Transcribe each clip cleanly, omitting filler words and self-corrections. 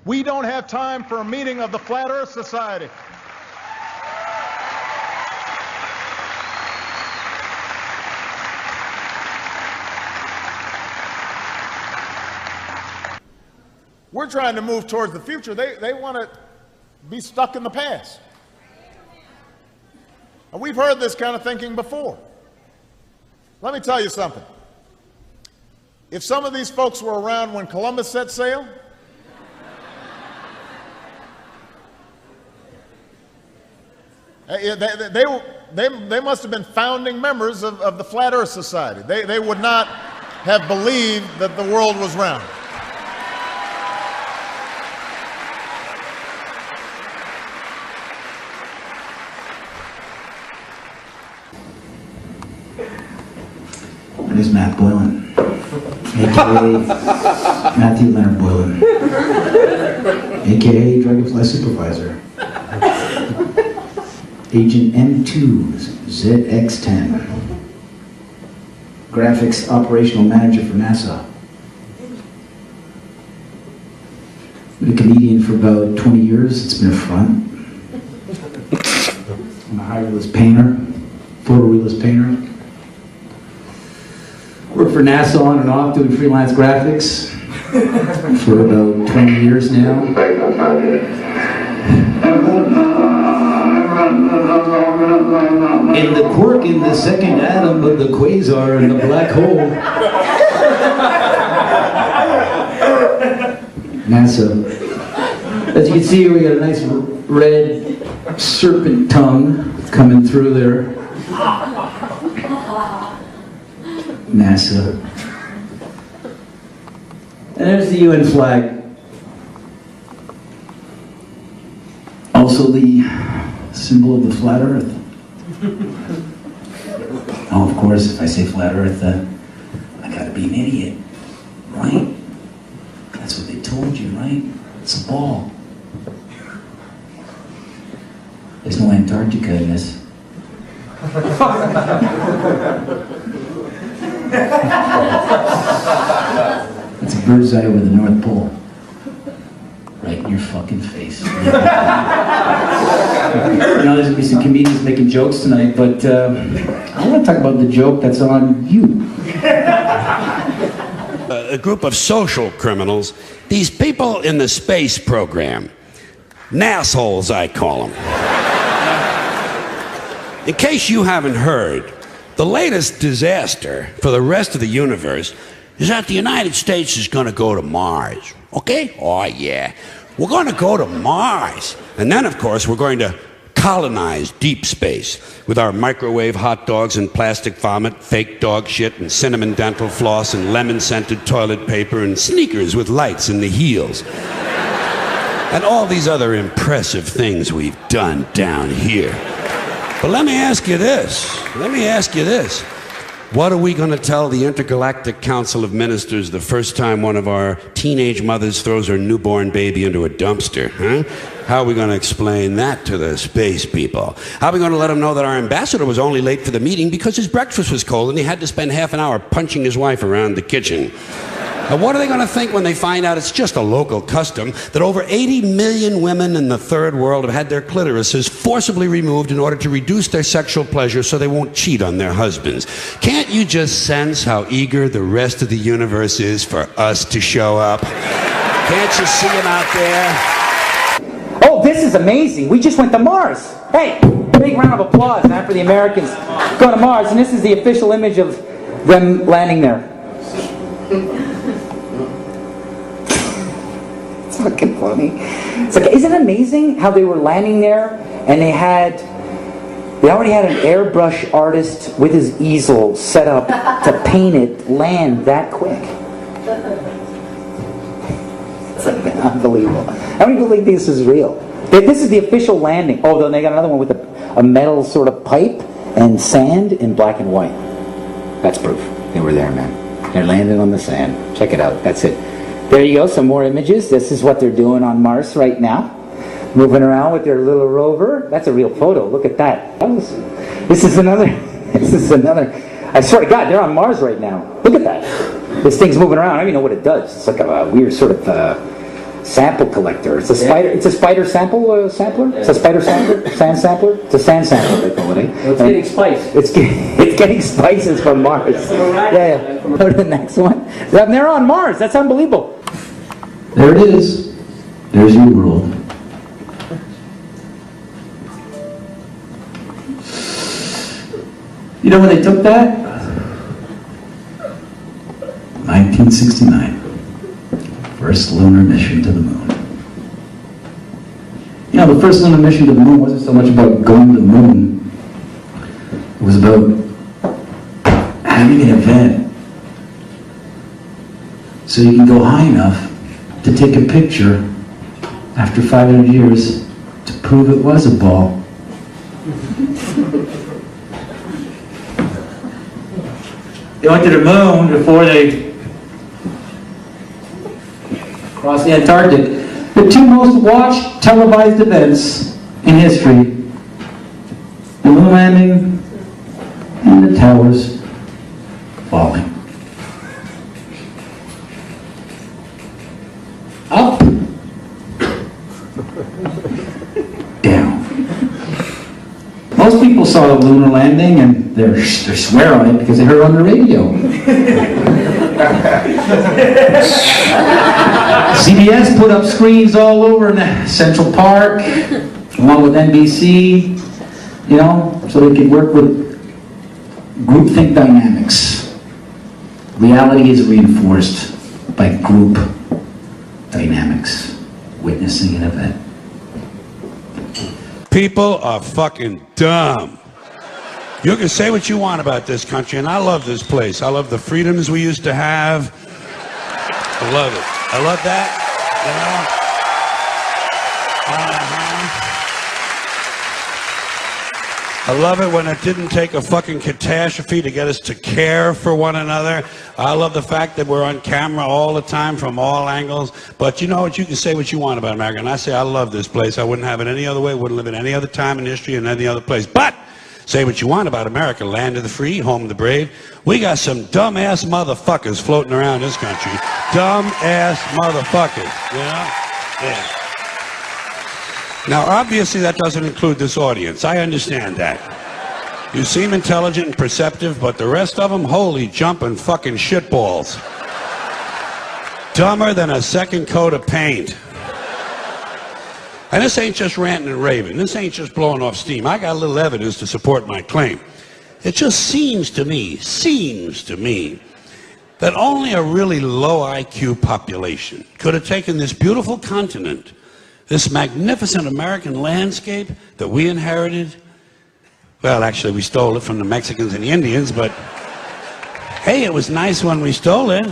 We don't have time for a meeting of the Flat Earth Society. We're trying to move towards the future. They want to be stuck in the past. And we've heard this kind of thinking before. Let me tell you something. If some of these folks were around when Columbus set sail, they must have been founding members of the Flat Earth Society. They would not have believed that the world was round. My name is Matt Boylan, a.k.a. Matthew Leonard Boylan, a.k.a. Dragonfly Supervisor, Agent M2 ZX10, Graphics Operational Manager for NASA. Been a comedian for about 20 years. It's been a front. I'm a high-realist painter, photorealist painter. Worked for NASA on and off doing freelance graphics for about 20 years now. And the quark in the second atom of the quasar in the black hole. NASA. As you can see, we got a nice red serpent tongue coming through there. NASA. And there's the UN flag. Also the symbol of the flat earth. Oh, of course, if I say flat earth, I gotta be an idiot, right? That's what they told you, right? It's a ball. There's no Antarctica in this. It's a bird's eye over the North Pole. Right in your fucking face. You know, there's gonna be some comedians making jokes tonight, but I want to talk about the joke that's on you. A group of social criminals, these people in the space program, nassholes I call them. In case you haven't heard, the latest disaster for the rest of the universe is that the United States is going to go to Mars. Okay? Oh, yeah. We're going to go to Mars. And then, of course, we're going to colonize deep space with our microwave hot dogs and plastic vomit, fake dog shit and cinnamon dental floss and lemon-scented toilet paper and sneakers with lights in the heels. And all these other impressive things we've done down here. But let me ask you this. What are we going to tell the Intergalactic Council of Ministers the first time one of our teenage mothers throws her newborn baby into a dumpster, huh? How are we going to explain that to the space people? How are we going to let them know that our ambassador was only late for the meeting because his breakfast was cold and he had to spend half an hour punching his wife around the kitchen? And what are they going to think when they find out it's just a local custom that over 80 million women in the third world have had their clitorises forcibly removed in order to reduce their sexual pleasure so they won't cheat on their husbands? Can't you just sense how eager the rest of the universe is for us to show up? Can't you see them out there? Oh, this is amazing. We just went to Mars. Hey, big round of applause, man, for the Americans going to Mars. And this is the official image of them landing there. Fucking funny. It's like, isn't it amazing how they were landing there and they already had an airbrush artist with his easel set up to paint it land that quick. It's like unbelievable. How many people think this is real? This is the official landing. Oh, then they got another one with a metal sort of pipe and sand in black and white. That's proof. They were there, man. They're landing on the sand. Check it out. That's it. There you go, some more images. This is what they're doing on Mars right now. Moving around with their little rover. That's a real photo. Look at that. This is another. I swear to God, they're on Mars right now. Look at that. This thing's moving around. I don't even know what it does. It's like a weird sort of sample collector. It's a spider. It's a spider sample sampler. It's a spider sampler, sand sampler. It's a sand sampler, they call it. Well, it's getting spice. It's getting spices from Mars. Yeah. Go to the next one. They're on Mars. That's unbelievable. There it is. There's your world. You know when they took that? 1969. First lunar mission to the moon. You know, the first lunar mission to the moon wasn't so much about going to the moon. It was about having an event so you can go high enough to take a picture after 500 years to prove it was a ball. They went to the moon before they crossed the Antarctic. The two most watched televised events in history: the moon landing and the towers falling. Up, down. Most people saw the lunar landing and they swear on it because they heard it on the radio. CBS put up screens all over in Central Park, along with NBC, you know, so they could work with groupthink dynamics. Reality is reinforced by group dynamics, witnessing an event. People are fucking dumb. You can say what you want about this country, and I love this place. I love the freedoms we used to have. I love it. I love that, you know? I love it when it didn't take a fucking catastrophe to get us to care for one another. I love the fact that we're on camera all the time from all angles. But you know what? You can say what you want about America. And I say I love this place. I wouldn't have it any other way. Wouldn't live in any other time in history and any other place. But say what you want about America, land of the free, home of the brave. We got some dumb-ass motherfuckers floating around this country. Dumb-ass motherfuckers, you know? Yeah. Now, obviously, that doesn't include this audience. I understand that. You seem intelligent and perceptive, but the rest of them, holy jumping fucking shitballs. Dumber than a second coat of paint. And this ain't just ranting and raving. This ain't just blowing off steam. I got a little evidence to support my claim. It just seems to me that only a really low IQ population could have taken this beautiful continent, this magnificent American landscape that we inherited. Well, actually, we stole it from the Mexicans and the Indians, but hey, it was nice when we stole it.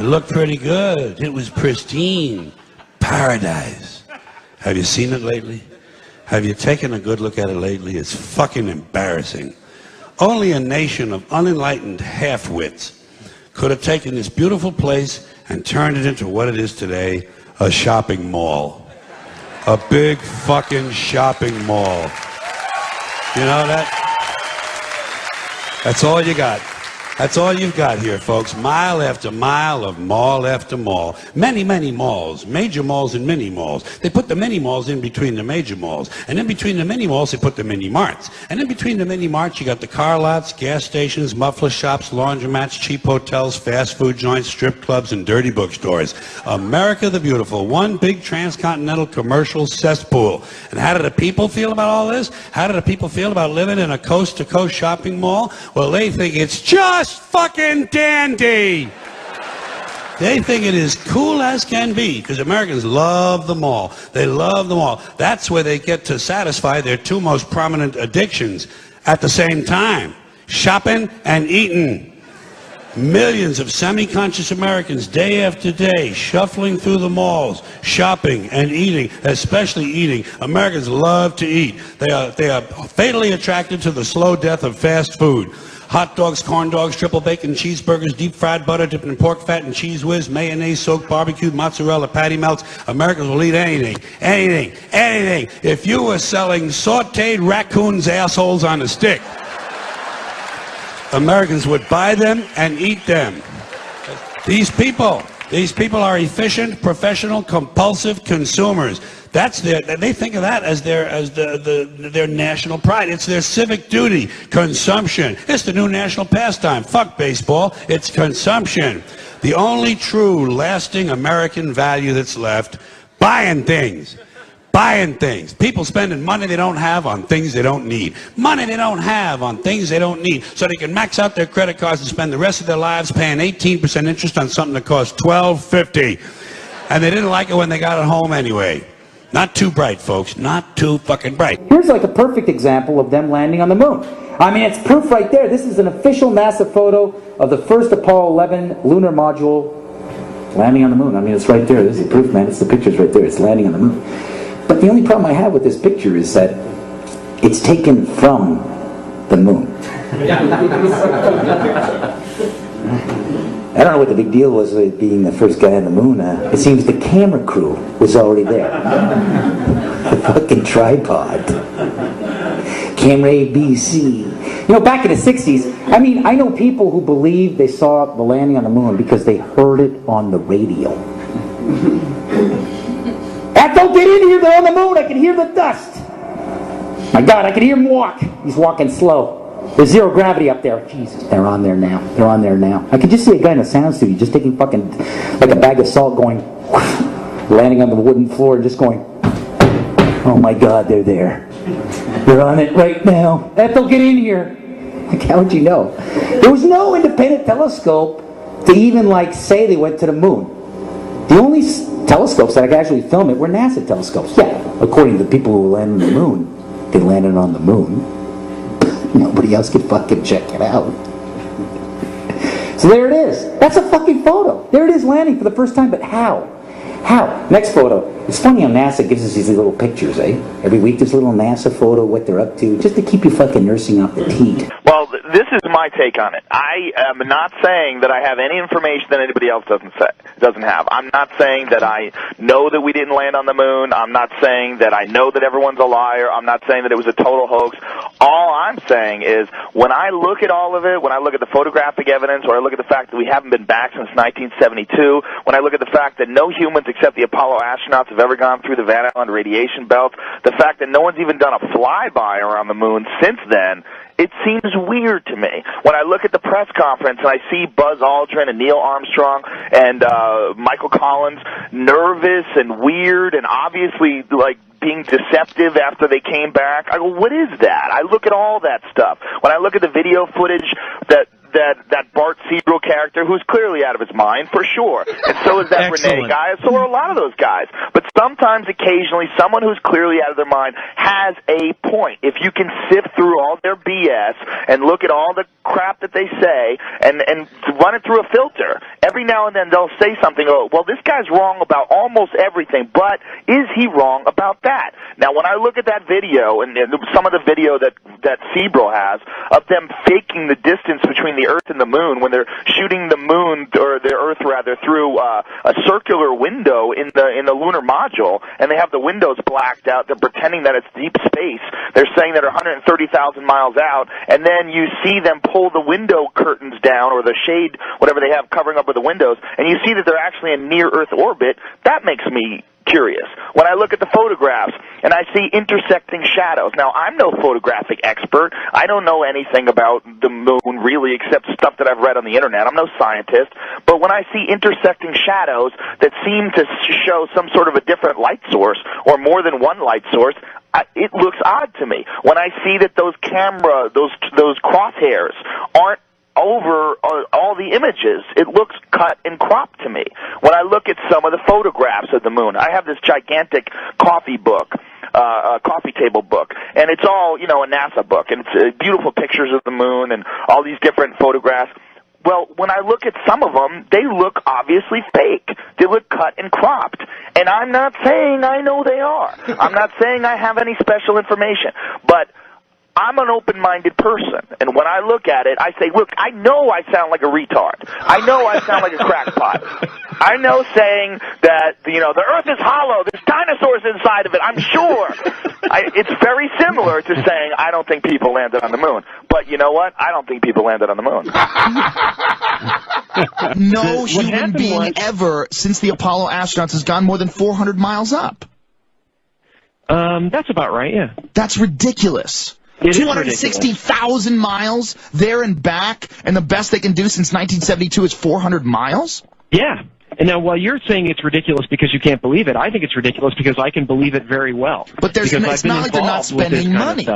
It looked pretty good. It was pristine. Paradise. Have you seen it lately? Have you taken a good look at it lately? It's fucking embarrassing. Only a nation of unenlightened half-wits could have taken this beautiful place and turned it into what it is today, a shopping mall. A big fucking shopping mall. You know that? That's all you got. That's all you've got here, folks. Mile after mile of mall after mall. Many, many malls. Major malls and mini malls. They put the mini malls in between the major malls. And in between the mini malls, they put the mini marts. And in between the mini marts, you got the car lots, gas stations, muffler shops, laundromats, cheap hotels, fast food joints, strip clubs, and dirty bookstores. America the Beautiful. One big transcontinental commercial cesspool. And how do the people feel about all this? How do the people feel about living in a coast-to-coast shopping mall? Well, they think it's just fucking dandy. They think it is cool as can be because Americans love the mall. They love the mall. That's where they get to satisfy their two most prominent addictions at the same time: shopping and eating. Millions of semi-conscious Americans day after day shuffling through the malls, shopping and eating, especially eating. Americans love to eat. They are fatally attracted to the slow death of fast food. Hot dogs, corn dogs, triple bacon cheeseburgers, deep fried butter dipped in pork fat and cheese whiz, mayonnaise soaked barbecue, mozzarella, patty melts. Americans will eat anything, anything, anything. If you were selling sauteed raccoons' assholes on a stick, Americans would buy them and eat them. These people, These people are efficient, professional, compulsive consumers. That's they think of that as their national pride. It's their civic duty. Consumption. It's the new national pastime. Fuck baseball. It's consumption. The only true, lasting American value that's left, buying things. Buying things. People spending money they don't have on things they don't need. Money they don't have on things they don't need. So they can max out their credit cards and spend the rest of their lives paying 18% interest on something that costs $12.50. And they didn't like it when they got it home anyway. Not too bright, folks. Not too fucking bright. Here's like a perfect example of them landing on the moon. I mean, it's proof right there. This is an official NASA photo of the first Apollo 11 lunar module landing on the moon. I mean, it's right there. This is proof, man. It's the picture's right there. It's landing on the moon. But the only problem I have with this picture is that it's taken from the moon. I don't know what the big deal was with being the first guy on the moon. It seems the camera crew was already there. The fucking tripod. Camera A, B, C. You know, back in the 60s, I mean, I know people who believe they saw the landing on the moon because they heard it on the radio. Don't get in here, they're on the moon, I can hear the dust. My God, I can hear him walk. He's walking slow. There's zero gravity up there. Jesus, they're on there now. They're on there now. I could just see a guy in a sound studio just taking fucking, like a bag of salt going, landing on the wooden floor and just going, oh my God, they're there. They're on it right now. Ethel, get in here. Like, how would you know? There was no independent telescope to even like say they went to the moon. The only telescopes that I could actually film it were NASA telescopes. Yeah, according to the people who landed on the moon, they landed on the moon. Nobody else could fucking check it out. So there it is. That's a fucking photo. There it is landing for the first time, but how? How? Next photo. It's funny how NASA gives us these little pictures, eh? Every week there's a little NASA photo, what they're up to, just to keep you fucking nursing off the teat. Well, this is my take on it. I am not saying that I have any information that anybody else doesn't have. I'm not saying that I know that we didn't land on the moon. I'm not saying that I know that everyone's a liar. I'm not saying that it was a total hoax. All I'm saying is when I look at all of it, when I look at the photographic evidence, or I look at the fact that we haven't been back since 1972, when I look at the fact that no humans except the Apollo astronauts have ever gone through the Van Allen radiation belt, the fact that no one's even done a flyby around the moon since then, it seems weird to me. When I look at the press conference and I see Buzz Aldrin and Neil Armstrong and Michael Collins nervous and weird and obviously like being deceptive after they came back, I go, what is that? I look at all that stuff. When I look at the video footage that Bart Siegel character, who's clearly out of his mind, for sure. And so is that Renee guy. So are a lot of those guys. But sometimes, occasionally, someone who's clearly out of their mind has a point. If you can sift through all their BS and look at all the crap that they say and run it through a filter, every now and then they'll say something, oh, well, this guy's wrong about almost everything, but is he wrong about that? Now, when I look at that video, and some of the video that Siebel has, of them faking the distance between the Earth and the moon when they're shooting the moon, or the Earth rather, through a circular window in the lunar module, and they have the windows blacked out. They're pretending that it's deep space. They're saying that they're 130,000 miles out, and then you see them pull the window curtains down, or the shade, whatever they have covering up with the windows, and you see that they're actually in near-Earth orbit. That makes me curious. When I look at the photographs and I see intersecting shadows. Now, I'm no photographic expert. I don't know anything about the moon, really, except stuff that I've read on the internet. I'm no scientist. But when I see intersecting shadows that seem to show some sort of a different light source, or more than one light source, it looks odd to me. When I see that those crosshairs aren't over all the images, it looks cut and cropped to me. When I look at some of the photographs of the moon, I have this gigantic coffee table book, and it's all, a NASA book, and it's beautiful pictures of the moon and all these different photographs. Well, when I look at some of them, they look obviously fake. They look cut and cropped. And I'm not saying I know they are. I'm not saying I have any special information. But I'm an open-minded person, and when I look at it, I say, look, I know I sound like a retard. I know I sound like a crackpot. I know saying that, the Earth is hollow, there's dinosaurs inside of it, I'm sure. It's very similar to saying I don't think people landed on the moon. But you know what? I don't think people landed on the moon. No human being ever, since the Apollo astronauts, has gone more than 400 miles up. That's about right, yeah. That's ridiculous. 260,000 miles there and back, and the best they can do since 1972 is 400 miles? Yeah. And now, while you're saying it's ridiculous because you can't believe it, I think it's ridiculous because I can believe it very well. But it's not like they're not spending money.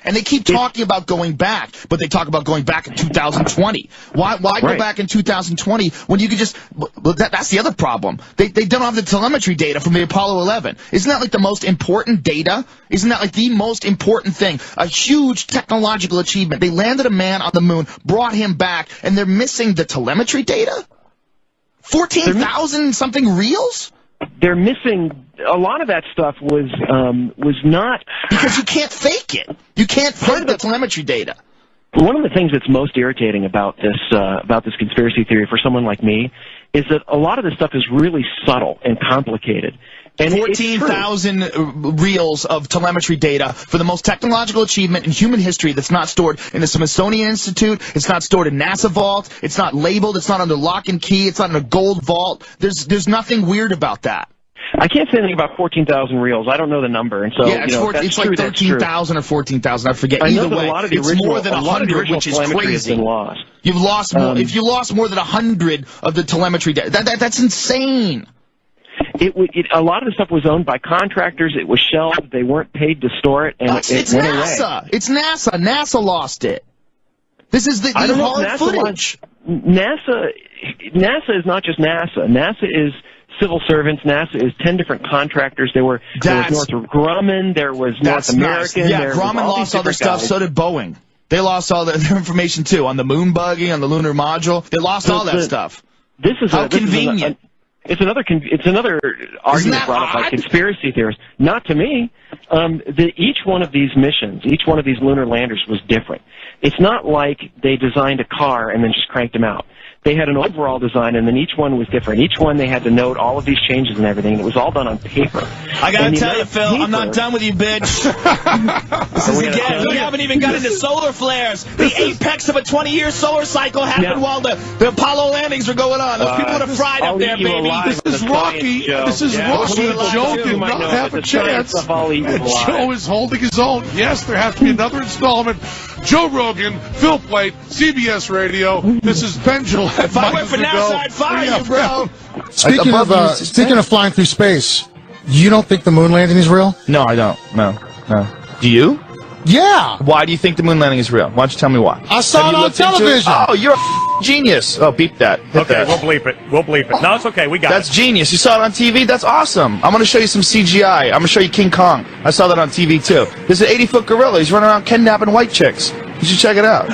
And they keep talking about going back, but they talk about going back in 2020. Why go back in 2020 when you could just... That's the other problem. They don't have the telemetry data from the Apollo 11. Isn't that like the most important data? Isn't that like the most important thing? A huge technological achievement. They landed a man on the moon, brought him back, and they're missing the telemetry data? 14,000 something reels? They're missing a lot of that stuff was not because you can't fake it. You can't fake the telemetry data. One of the things that's most irritating about this conspiracy theory for someone like me is that a lot of this stuff is really subtle and complicated. And 14,000 reels of telemetry data for the most technological achievement in human history that's not stored in the Smithsonian Institute. It's not stored in NASA Vault. It's not labeled. It's not under lock and key. It's not in a gold vault. There's nothing weird about that. I can't say anything about 14,000 reels. I don't know the number, and so yeah, it's like 13,000 or 14,000. I forget. Either way, it's more than 100, which is crazy. Lost. You've lost more. If you lost more than 100 of the telemetry data, that's insane. A lot of the stuff was owned by contractors. It was shelved. They weren't paid to store it, and it's went NASA. away. It's NASA. NASA lost it. This is the hard footage. NASA is not just NASA. NASA is civil servants. NASA is 10 different contractors. There was Northrop Grumman. There was North American. Nice. Yeah, Grumman lost all their stuff. So did Boeing. They lost all their information too on the moon buggy, on the lunar module. They lost all that stuff. This is how convenient. It's another argument brought up by conspiracy theorists. Not to me. Each one of these missions, each one of these lunar landers was different. It's not like they designed a car and then just cranked them out. They had an overall design, and then each one was different. Each one they had to note all of these changes and everything, and it was all done on paper. I gotta tell you, Phil, I'm not done with you, bitch. This is again, we haven't even got into solar flares. The apex of a 20-year solar cycle happened while the Apollo landings were going on. Those people would have fried up there, baby. This is Rocky. This is Rocky. Joe did not have a chance. Joe is holding his own. Yes, there has to be another installment. Joe Rogan, Phil Plait, CBS Radio. This is Ben Gillette. If I went for NASA, I'd fire you, bro. Speaking of flying through space, you don't think the moon landing is real? No, I don't. No. Do you? Yeah. Why do you think the moon landing is real? Why don't you tell me why? I saw it on television. Oh, you're a genius. Oh, beep that. Okay, we'll bleep it. We'll bleep it. No, it's okay. We got it. That's genius. You saw it on TV? That's awesome. I'm going to show you some CGI. I'm going to show you King Kong. I saw that on TV, too. There's an 80-foot gorilla. He's running around kidnapping white chicks. You should check it out.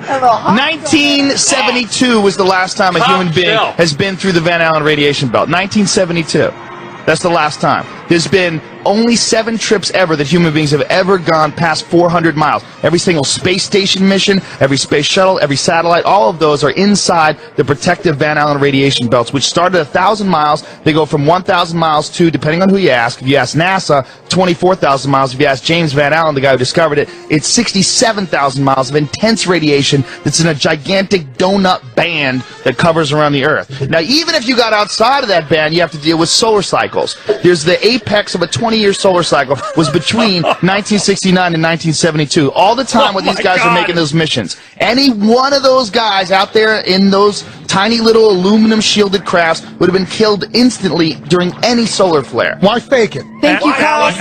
1972 was the last time a human being has been through the Van Allen radiation belt. 1972. That's the last time. There's been only 7 trips ever that human beings have ever gone past 400 miles. Every single space station mission, every space shuttle, every satellite, all of those are inside the protective Van Allen radiation belts, which start at 1,000 miles. They go from 1,000 miles to, depending on who you ask, if you ask NASA, 24,000 miles. If you ask James Van Allen, the guy who discovered it, it's 67,000 miles of intense radiation that's in a gigantic donut band that covers around the Earth. Now, even if you got outside of that band, you have to deal with solar cycles. There's the apex of a 20-year solar cycle was between 1969 and 1972. All the time when these guys are making those missions. Any one of those guys out there in those tiny little aluminum shielded crafts would have been killed instantly during any solar flare. Why fake it? Thank you, Colin.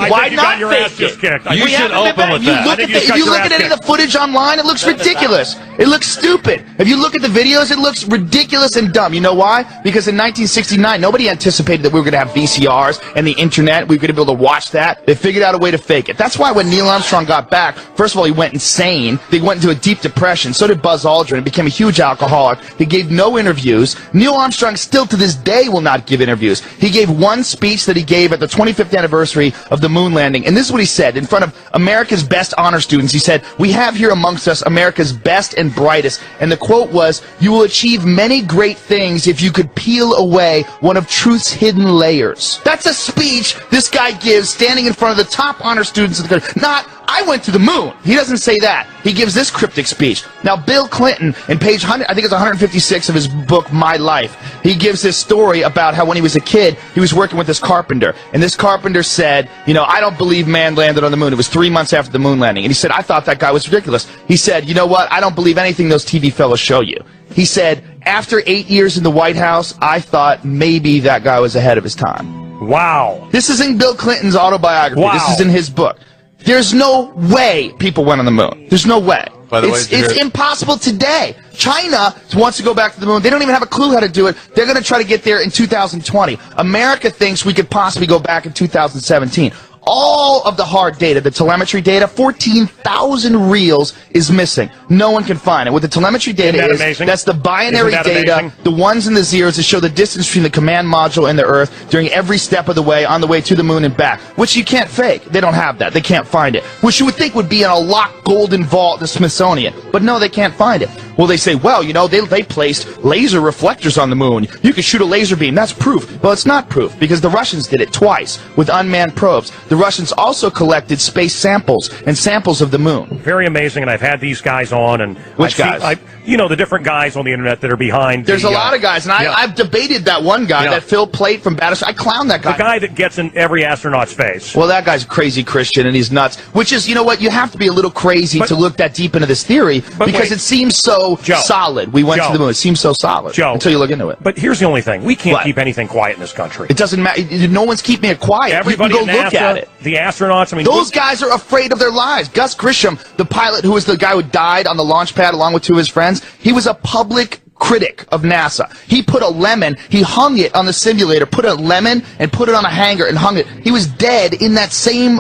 Why not fake it? You should open with that. If you look at any of the footage online, it looks ridiculous. It looks stupid. If you look at the videos, it looks ridiculous and dumb. You know why? Because in 1969, nobody anticipated that we were going to have VCRs and the internet. We were going to be able to watch that. They figured out a way to fake it. That's why when Neil Armstrong got back, first of all, he went insane. They went into a deep depression. So did Buzz Aldrin. He became a huge alcoholic. He gave no interviews. Neil Armstrong still to this day will not give interviews. He gave one speech that he gave at the 25th anniversary of the moon landing, and this is what he said in front of America's best honor students. He said, "We have here amongst us America's best and brightest," and the quote was, "You will achieve many great things if you could peel away one of truth's hidden layers." That's a speech this guy gives standing in front of the top honor students of the country. Not, I went to the moon. He doesn't say that. He gives this cryptic speech. Now, Bill Clinton, in page 100, I think it's 156 of his book, My Life, he gives this story about how when he was a kid, he was working with this carpenter. And this carpenter said, you know, I don't believe man landed on the moon. It was 3 months after the moon landing. And he said, I thought that guy was ridiculous. He said, you know what? I don't believe anything those TV fellows show you. He said, after 8 years in the White House, I thought maybe that guy was ahead of his time. Wow. This is in Bill Clinton's autobiography. Wow. This is in his book. There's no way people went on the moon. There's no way. By the way, it's impossible today. China wants to go back to the moon. They don't even have a clue how to do it. They're going to try to get there in 2020. America thinks we could possibly go back in 2017. All of the hard data, the telemetry data, 14,000 reels is missing. No one can find it. What the telemetry data is, that's the binary data, the ones and the zeros that show the distance between the command module and the Earth during every step of the way, on the way to the moon and back, which you can't fake. They don't have that. They can't find it. Which you would think would be in a locked golden vault at the Smithsonian. But no, they can't find it. Well, they say, well, you know, they placed laser reflectors on the moon. You could shoot a laser beam. That's proof. Well, it's not proof, because the Russians did it twice with unmanned probes. The Russians also collected space samples and samples of the moon. Very amazing, and I've had these guys on. And Which guys? You know, the different guys on the internet that are behind. There's a lot of guys, and I've debated that one guy, that Phil Plait from Battersea. I clown that guy. The guy that gets in every astronaut's face. Well, that guy's a crazy Christian, and he's nuts. Which is, you know what, you have to be a little crazy to look that deep into this theory, because it seems so solid. We went to the moon. It seems so solid until you look into it. But here's the only thing. We can't keep anything quiet in this country. It doesn't matter. No one's keeping it quiet. Everybody you can go look at it. The astronauts, I mean, those guys are afraid of their lives. Gus Grisham, the pilot who was the guy who died on the launch pad along with two of his friends, he was a public critic of NASA. He put a lemon, he hung it on the simulator, put a lemon and put it on a hanger and hung it. He was dead in that same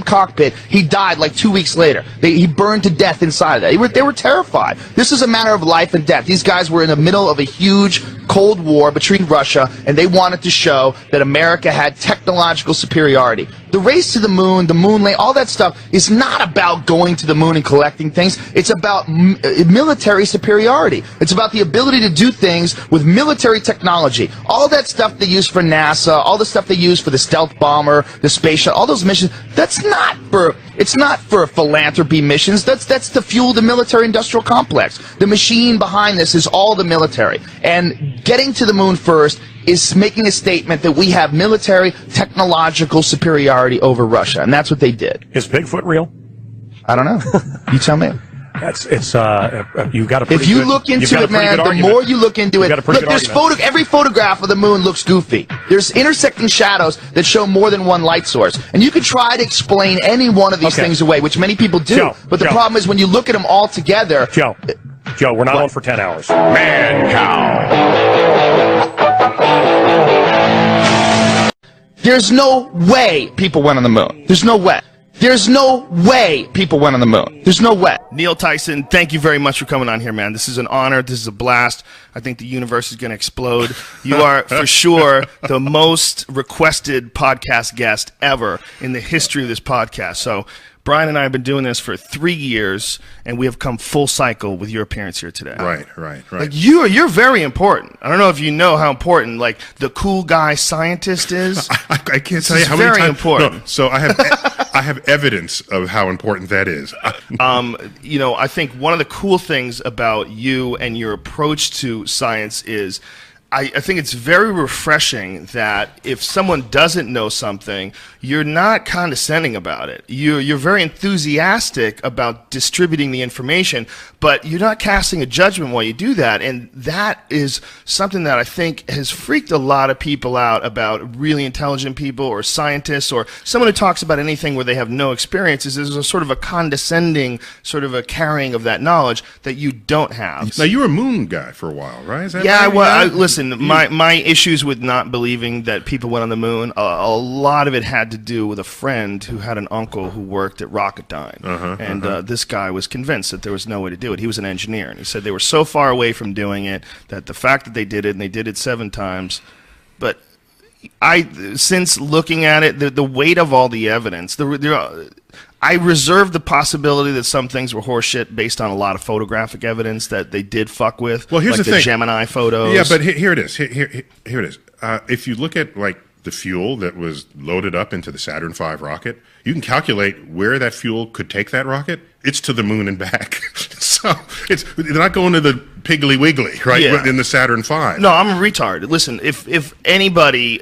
cockpit. He died like 2 weeks later. He burned to death inside of that. They were terrified. This is a matter of life and death. These guys were in the middle of a huge Cold War between Russia, and they wanted to show that America had technological superiority. The race to the moon landing, all that stuff is not about going to the moon and collecting things. It's about military superiority. It's about the ability to do things with military technology. All that stuff they use for NASA, all the stuff they use for the stealth bomber, the space shuttle, all those missions, it's not for philanthropy missions. That's to fuel the military-industrial complex. The machine behind this is all the military. And getting to the moon first is making a statement that we have military technological superiority over Russia, and that's what they did. Is Bigfoot real? I don't know. You tell me. You've got a pretty If you good, look into it, man, the more you look into it, look, there's every photograph of the moon looks goofy. There's intersecting shadows that show more than one light source, and you could try to explain any one of these things away, which many people do. But the problem is when you look at them all together. Joe, we're not on for 10 hours. Man cow. There's no way people went on the moon. There's no way. There's no way people went on the moon. There's no way. Neil Tyson, thank you very much for coming on here, man. This is an honor. This is a blast. I think the universe is going to explode. You are, for sure, the most requested podcast guest ever in the history of this podcast. So Brian and I have been doing this for 3 years, and we have come full cycle with your appearance here today. Right. Like you're very important. I don't know if you know how important, like, the cool guy scientist is. I can't tell you how many times. Very important. No, so I have evidence of how important that is. You know, I think one of the cool things about you and your approach to science is I think it's very refreshing that if someone doesn't know something, you're not condescending about it. You're very enthusiastic about distributing the information, but you're not casting a judgment while you do that. And that is something that I think has freaked a lot of people out about really intelligent people or scientists or someone who talks about anything where they have no experiences. There's a sort of a condescending, sort of a carrying of that knowledge that you don't have. Now, you were a moon guy for a while, right? Is that yeah, right? well, listen, my issues with not believing that people went on the moon, a lot of it had to do with a friend who had an uncle who worked at Rocketdyne. This guy was convinced that there was no way to do it. He was an engineer, and he said they were so far away from doing it that the fact that they did it, and they did it 7 times, but since looking at it, the weight of all the evidence, I reserve the possibility that some things were horseshit based on a lot of photographic evidence that they did fuck with. Well, here's like the thing. Gemini photos. Yeah, but here it is. Here it is. If you look at like the fuel that was loaded up into the Saturn V rocket. You can calculate where that fuel could take that rocket. It's to the moon and back. So they're not going to the Piggly Wiggly, right? Yeah. In the Saturn V. No, I'm a retard. Listen, if anybody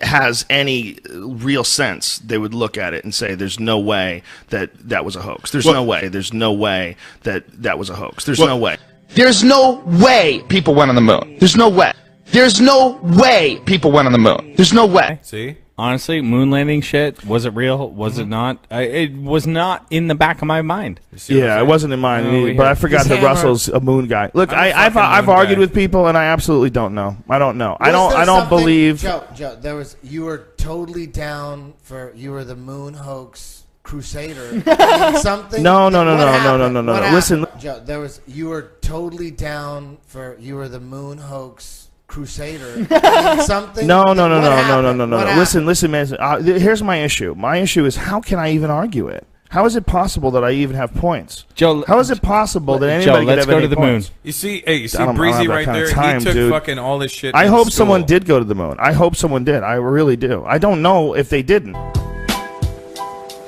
has any real sense, they would look at it and say, "There's no way that was a hoax. There's no way. There's no way that was a hoax. There's no way. There's no way people went on the moon. There's no way. There's no way people went on the moon. There's no way." See? Honestly, moon landing shit, was it real? Was it not? It was not in the back of my mind. Yeah, it wasn't in mine either, but I forgot that Russell's a moon guy. Look, I've argued with people, and I absolutely don't know. I don't know. I don't believe. Joe, you were totally down for, you were the moon hoax crusader. Something. No. Listen, Joe, you were totally down for, you were the moon hoax crusader. Something. No. Listen, man. Here's my issue. My issue is, how can I even argue it? How is it possible that I even have points? Joe, how is it possible that anybody let's could have go any to the points? moon. You see, hey, I don't Breezy have that right kind of there? time, He took dude. fucking all this shit. I in hope school. someone did go to the moon. I hope someone did. I really do. I don't know if they didn't.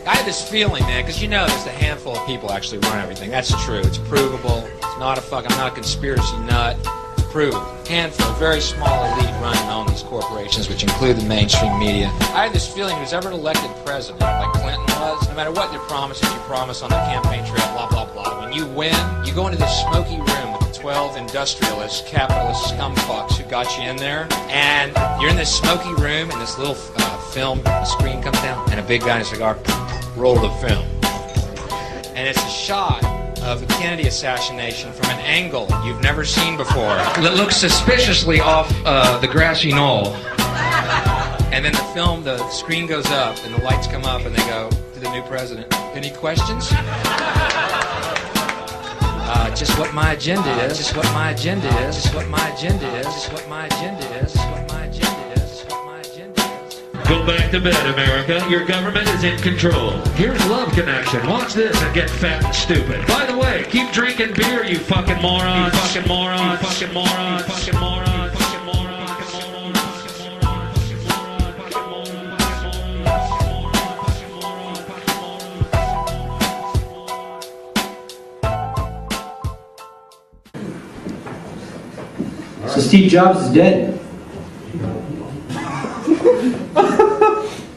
I had this feeling, man, because there's a handful of people actually run everything. That's true. It's provable. It's not I'm not a conspiracy nut. It's proved. Handful, very small elite run and own these corporations, which include the mainstream media. I had this feeling who's ever elected president, like Clinton was, no matter what their promises you promise on the campaign trail, blah, blah, blah. When you win, you go into this smoky room with the 12 industrialist, capitalist scumfucks who got you in there, and you're in this smoky room, and this little film screen comes down, and a big guy in a cigar roll the film. And it's a shot of the Kennedy assassination from an angle you've never seen before. It looks suspiciously off the grassy knoll. And then the screen goes up, and the lights come up, and they go to the new president. Any questions? Just what my agenda is. Just what my agenda is. Just what my agenda is. Just what my agenda is. Just what my agenda is. Just what my agenda is. Go back to bed, America. Your government is in control. Here's Love Connection. Watch this and get fat and stupid. By the way, keep drinking beer, you fucking moron. You fucking moron. You fucking moron. You fucking moron. You fucking moron. So Steve Jobs is dead.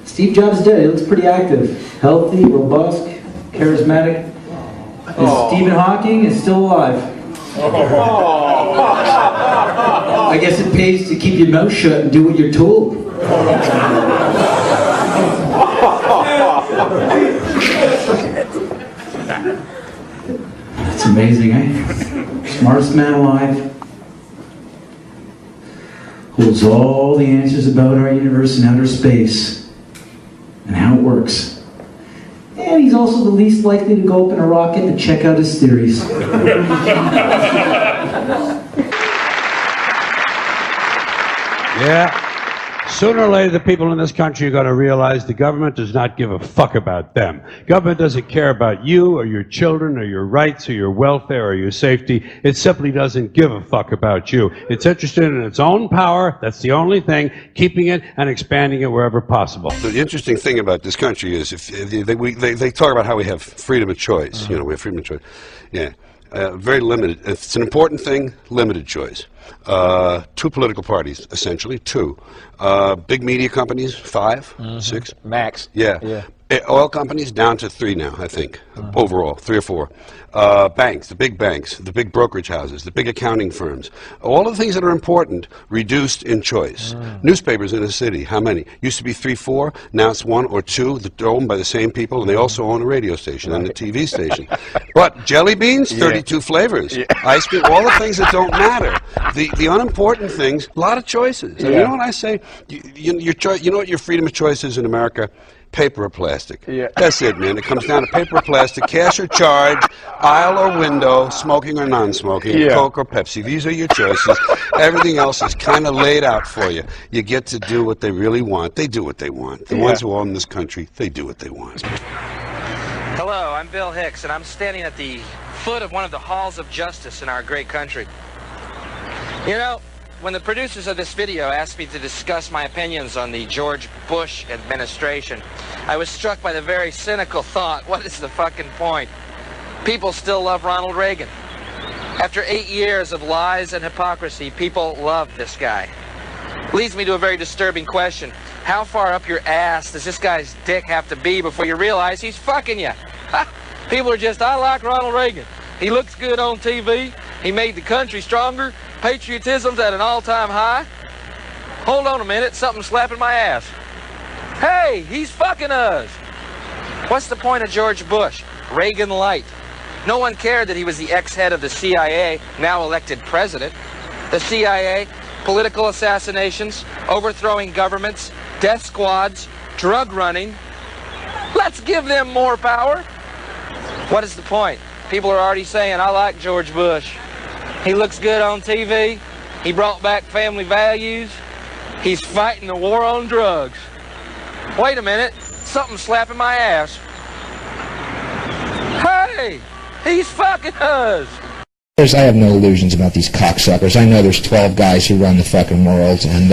Steve Jobs is dead. He looks pretty active. Healthy, robust, charismatic. And Stephen Hawking is still alive. I guess it pays to keep your mouth shut and do what you're told. That's amazing, eh? Smartest man alive. Holds all the answers about our universe and outer space and how it works. And he's also the least likely to go up in a rocket to check out his theories. Yeah. Sooner or later, the people in this country are going to realize the government does not give a fuck about them. Government doesn't care about you or your children or your rights or your welfare or your safety. It simply doesn't give a fuck about you. It's interested in its own power. That's the only thing, keeping it and expanding it wherever possible. The interesting thing about this country is if they talk about how we have freedom of choice. You know, we have freedom of choice. Yeah. Very limited. If it's an important thing, limited choice. Two political parties, essentially, two. Big media companies, 5, 6. Max. Yeah. Oil companies down to 3 now, I think, overall, 3 or 4. Banks, the big brokerage houses, the big accounting firms. All of the things that are important, reduced in choice. Newspapers in a city, how many? Used to be 3, 4, now it's 1 or 2 that are owned by the same people, and they also own a radio station and a TV station. But jelly beans, 32 flavors. Ice cream, all the things that don't matter. The unimportant things, a lot of choices. And you know what I say? You know what your freedom of choice is in America? Paper or plastic. That's it, man. It comes down to paper or plastic, cash or charge, aisle or window, smoking or non-smoking, Coke or Pepsi. These are your choices. Everything else is kind of laid out for you. You get to do what they really want. They do what they want. The ones who own this country, they do what they want. Hello, I'm Bill Hicks, and I'm standing at the foot of one of the halls of justice in our great country. You know, when the producers of this video asked me to discuss my opinions on the George Bush administration, I was struck by the very cynical thought, what is the fucking point? People still love Ronald Reagan. After 8 years of lies and hypocrisy, people love this guy. Leads me to a very disturbing question. How far up your ass does this guy's dick have to be before you realize he's fucking you? People are just, I like Ronald Reagan. He looks good on TV. He made the country stronger. Patriotism's at an all-time high. Hold on a minute, something's slapping my ass. Hey, he's fucking us. What's the point of George Bush? Reagan light. No one cared that he was the ex-head of the CIA, now elected president. The CIA, political assassinations, overthrowing governments, death squads, drug running. Let's give them more power. What is the point? People are already saying, I like George Bush. He looks good on TV. He brought back family values. He's fighting the war on drugs. Wait a minute, something's slapping my ass. Hey, he's fucking us. I have no illusions about these cocksuckers. I know there's 12 guys who run the fucking world, and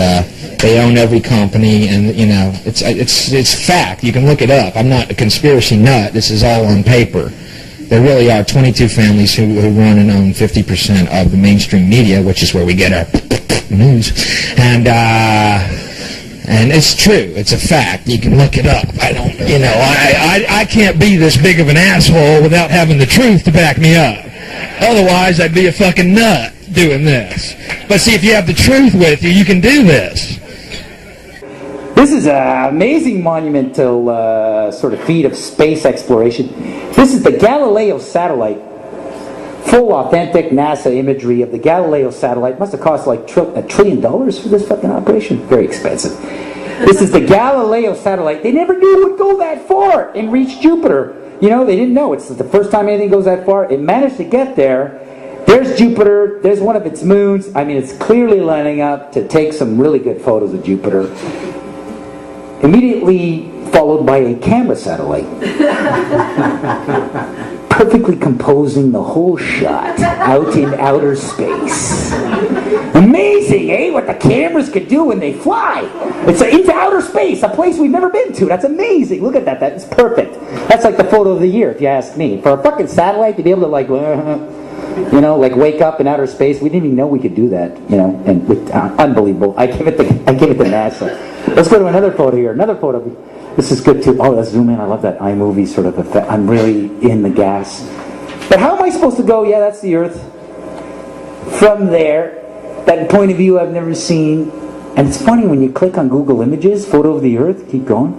they own every company, and you know, it's fact. You can look it up. I'm not a conspiracy nut. This is all on paper. There really are 22 families who run and own 50% of the mainstream media, which is where we get our news. And it's true. It's a fact. You can look it up. I don't, you know, I can't be this big of an asshole without having the truth to back me up. Otherwise, I'd be a fucking nut doing this. But see, if you have the truth with you, you can do this. This is an amazing monumental sort of feat of space exploration. This is the Galileo satellite. Full authentic NASA imagery of the Galileo satellite. Must have cost like $1 trillion for this fucking operation. Very expensive. This is the Galileo satellite. They never knew it would go that far and reach Jupiter. You know, they didn't know. It's the first time anything goes that far. It managed to get there. There's Jupiter. There's one of its moons. I mean, it's clearly lining up to take some really good photos of Jupiter. Immediately followed by a camera satellite. Perfectly composing the whole shot out in outer space. Amazing, eh? What the cameras can do when they fly. It's into outer space, a place we've never been to. That's amazing. Look at that. That's perfect. That's like the photo of the year, if you ask me. For a fucking satellite to be able to, like, you know, like wake up in outer space, we didn't even know we could do that. You know, and unbelievable. I give it to NASA. Let's go to another photo here. Another photo. This is good too. Oh, let's zoom in. I love that iMovie sort of effect. I'm really in the gas. But how am I supposed to go? Yeah, that's the Earth. From there, that point of view I've never seen. And it's funny when you click on Google Images, photo of the Earth, keep going.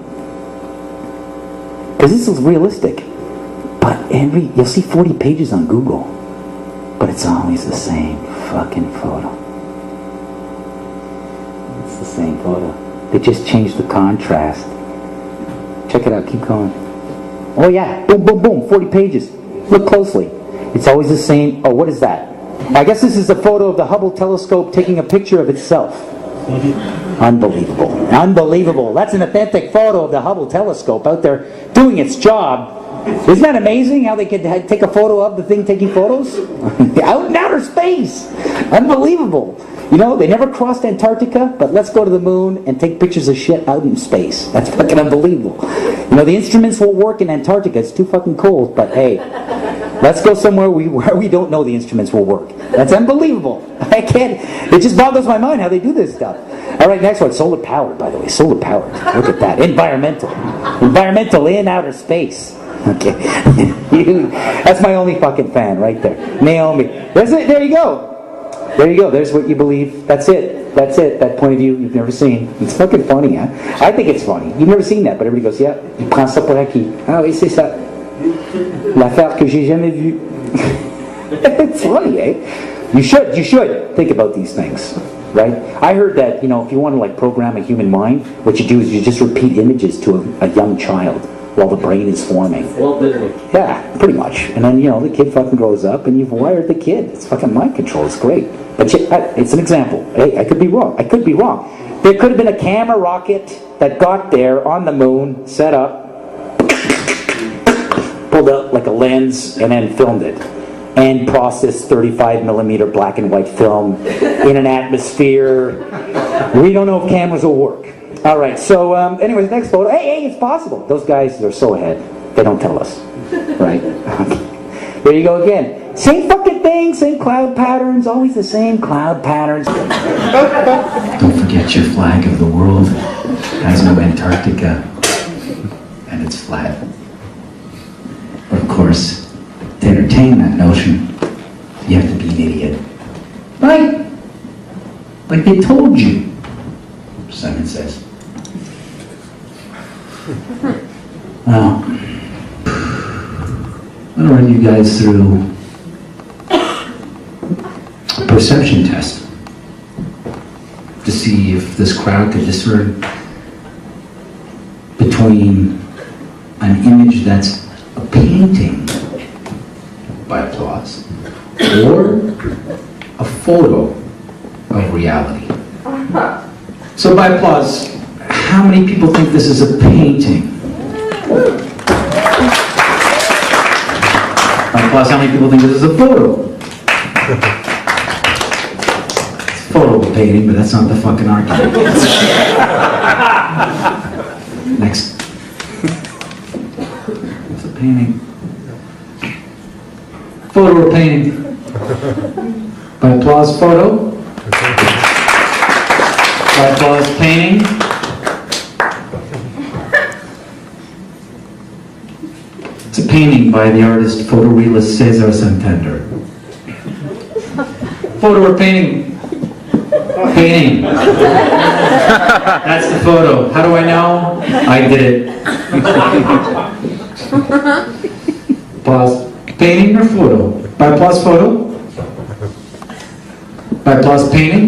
Because this is realistic. But Henry, you'll see 40 pages on Google. But it's always the same fucking photo. It's the same photo. They just changed the contrast. Check it out, keep going. Oh yeah, boom, boom, boom, 40 pages. Look closely. It's always the same. Oh, what is that? I guess this is a photo of the Hubble telescope taking a picture of itself. Unbelievable. Unbelievable. That's an authentic photo of the Hubble telescope out there doing its job. Isn't that amazing how they could take a photo of the thing taking photos? Out in outer space. Unbelievable. You know, they never crossed Antarctica, but let's go to the moon and take pictures of shit out in space. That's fucking unbelievable. You know, the instruments will work in Antarctica. It's too fucking cold, but hey, let's go somewhere where we don't know the instruments will work. That's unbelievable. I can't, it just boggles my mind how they do this stuff. All right, next one, solar powered, by the way. Solar powered. Look at that. Environmental. Environmental in outer space. Okay. That's my only fucking fan right there. Naomi. That's it. There you go. There you go. There's what you believe. That's it. That's it. That point of view you've never seen. It's fucking funny, huh? I think it's funny. You've never seen that, but everybody goes, yeah, il prend ça pour acquis. Ah oui, c'est ça. L'affaire que j'ai jamais vue. It's funny, eh? You should think about these things, right? I heard that, you know, if you want to like program a human mind, what you do is you just repeat images to a young child while the brain is forming. Well, literally. Yeah, pretty much. And then, you know, the kid fucking grows up and you've wired the kid. It's fucking mind control. It's great. But it's an example. Hey, I could be wrong. I could be wrong. There could have been a camera rocket that got there on the moon, set up, pulled out like a lens, and then filmed it. and process 35mm black and white film in an atmosphere. We don't know if cameras will work. All right, so anyways, next photo. Hey, it's possible. Those guys are so ahead. They don't tell us, right? There you go again. Same fucking thing, same cloud patterns, always the same cloud patterns. Don't forget your flag of the world has no Antarctica, and it's flat. But of course, to entertain that notion, you have to be an idiot. Right? Like they told you, Simon says. Well, I'm gonna run you guys through a perception test to see if this crowd could discern between an image that's a painting by applause or a photo of reality. So by applause, how many people think this is a painting? By applause, how many people think this is a photo? It's a photo of a painting, but that's not the fucking argument. Next. It's a painting. Photo or painting? By applause, photo. By applause, painting. It's a painting by the artist photorealist Cesar Santander. Photo or painting? Painting. That's the photo. How do I know? I did it. Applause. Painting or photo? By applause, photo. By applause, painting.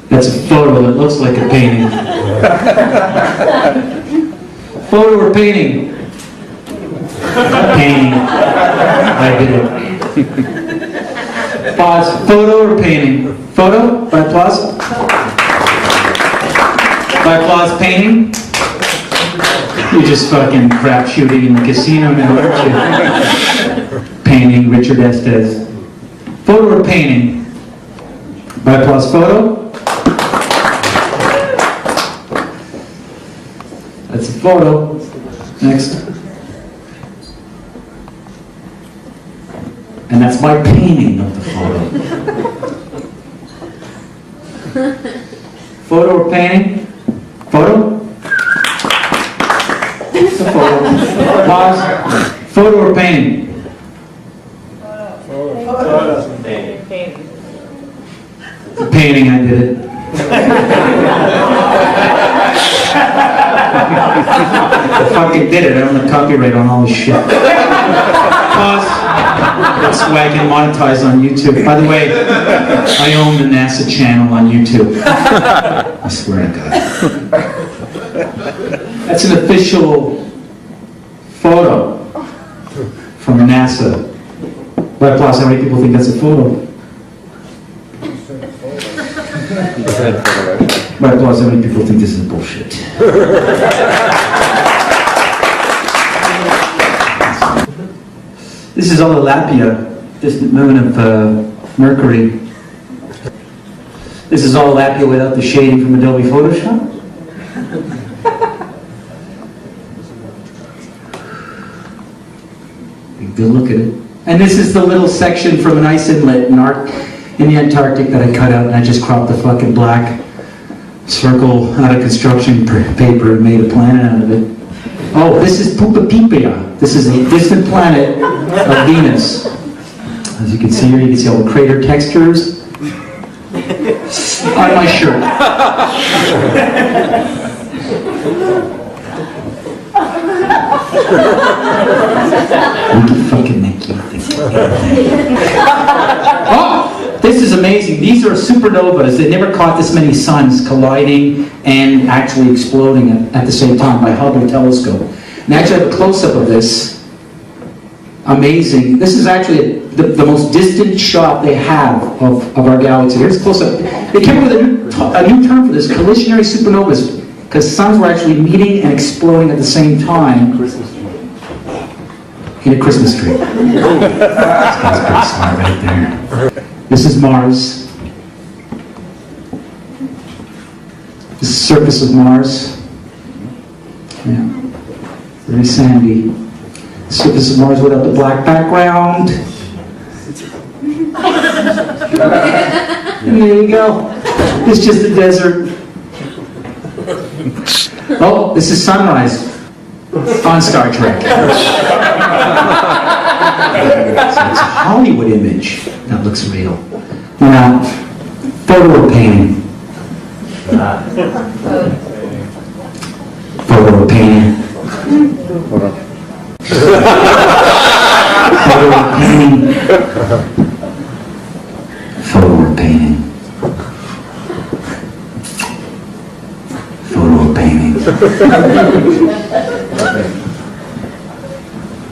That's a photo that looks like a painting. Photo or painting? Painting. I did it. Pause. Photo or painting? Photo? By applause? By applause, painting? You're just fucking crap shooting in the casino now, aren't you? Painting, Richard Estes. Photo or painting? By applause, photo? That's a photo. Next. And that's my painting of the photo. Photo or painting? Photo? It's a photo. Pause. Photo or painting? It's a painting, I did it. I fucking did it. I don't have copyright on all this shit. Pause. That's why I can monetize on YouTube. By the way, I own the NASA channel on YouTube. I swear to God. That's an official photo from NASA. By applause, how many people think that's a photo? By applause, how many people think this is bullshit? This is Olapia, distant moon of Mercury. This is Olapia without the shading from Adobe Photoshop. Good look at it. And this is the little section from an ice inlet in the Antarctic that I cut out, and I just cropped the fucking black circle out of construction paper and made a planet out of it. Oh, this is Pupapipia. This is a distant planet of Venus. As you can see here, you can see all the crater textures on my shirt. Oh, this is amazing. These are supernovas. They never caught this many suns colliding and actually exploding at the same time by Hubble telescope. And actually I have a close-up of this. Amazing. This is actually the most distant shot they have of our galaxy. Here's a close-up. They came up with a new term for this, collisionary supernovas, because suns were actually meeting and exploding at the same time. Eat a Christmas tree. This guy's pretty smart right there. This is Mars. This is the surface of Mars. Yeah. Very sandy. The surface of Mars without the black background. And there you go. It's just a desert. Oh, this is sunrise on Star Trek. So it's a Hollywood image that looks real. Now, photo or painting? Photo or painting? Photo or painting? Photo or painting? Photo or painting?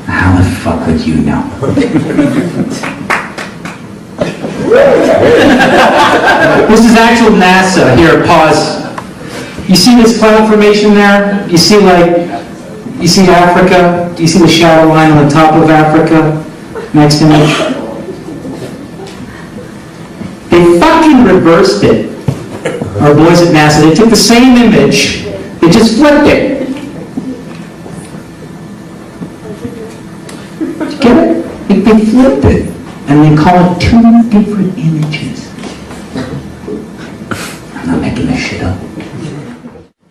How the fuck would you know? This is actual NASA. Here, pause. You see this cloud formation there? You see Africa? Do you see the shadow line on the top of Africa? Next image. They fucking reversed it. Our boys at NASA, they took the same image, they just flipped it. Did you get it? They flipped it. And they call it two different images. I'm not making this shit up.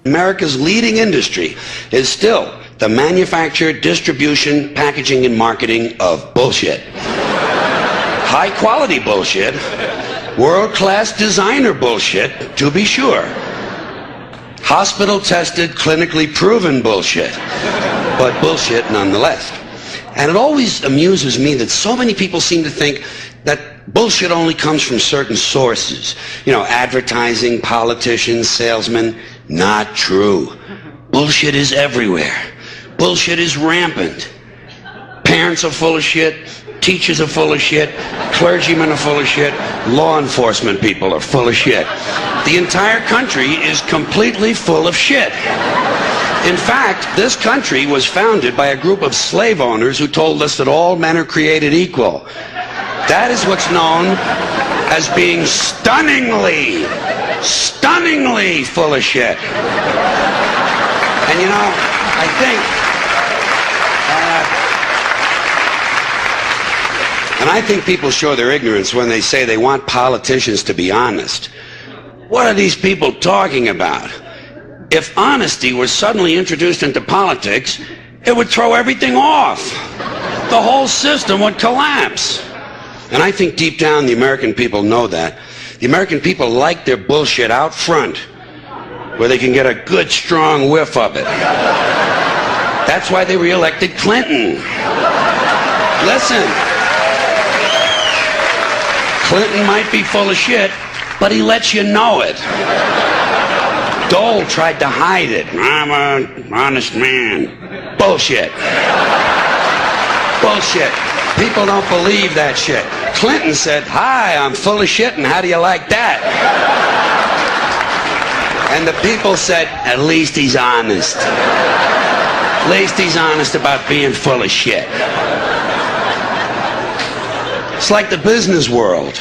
America's leading industry is still the manufacture, distribution, packaging, and marketing of bullshit. High quality bullshit, world-class designer bullshit, to be sure. Hospital-tested, clinically proven bullshit, but bullshit nonetheless. And it always amuses me that so many people seem to think that bullshit only comes from certain sources. You know, advertising, politicians, salesmen. Not true. Bullshit is everywhere. Bullshit is rampant. Parents are full of shit. Teachers are full of shit. Clergymen are full of shit. Law enforcement people are full of shit. The entire country is completely full of shit. In fact, this country was founded by a group of slave owners who told us that all men are created equal. That is what's known as being stunningly full of shit. And you know, I think, and I think people show their ignorance when they say they want politicians to be honest. What are these people talking about? If honesty were suddenly introduced into politics, it would throw everything off. The whole system would collapse. And I think deep down the American people know that. The American people like their bullshit out front, where they can get a good, strong whiff of it. That's why they re-elected Clinton. Listen, Clinton might be full of shit, but he lets you know it. Dole tried to hide it. I'm an honest man. Bullshit. Bullshit. People don't believe that shit. Clinton said, "Hi, I'm full of shit, and how do you like that?" And the people said, "At least he's honest. At least he's honest about being full of shit." It's like the business world.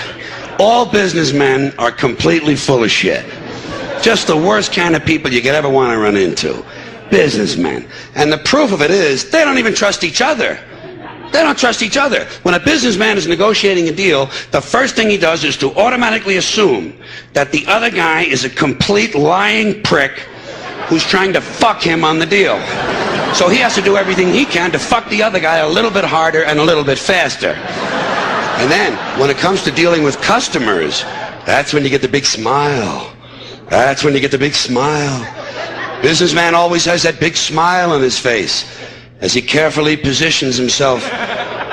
All businessmen are completely full of shit. Just the worst kind of people you could ever want to run into. Businessmen. And the proof of it is, they don't even trust each other. They don't trust each other. When a businessman is negotiating a deal, the first thing he does is to automatically assume that the other guy is a complete lying prick who's trying to fuck him on the deal. So he has to do everything he can to fuck the other guy a little bit harder and a little bit faster. And then, when it comes to dealing with customers, that's when you get the big smile. That's when you get the big smile. Businessman always has that big smile on his face as he carefully positions himself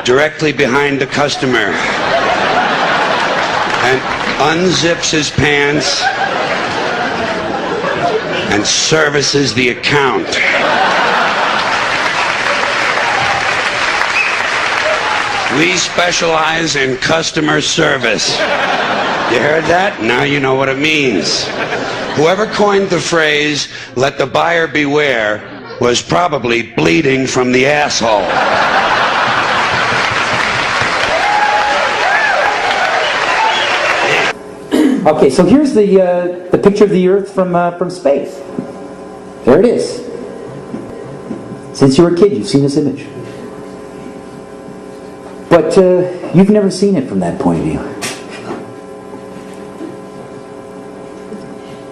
directly behind the customer and unzips his pants and services the account. We specialize in customer service. You heard that? Now you know what it means. Whoever coined the phrase, "let the buyer beware," was probably bleeding from the asshole. Okay, so here's the picture of the Earth from space. There it is. Since you were a kid, you've seen this image. But you've never seen it from that point of view.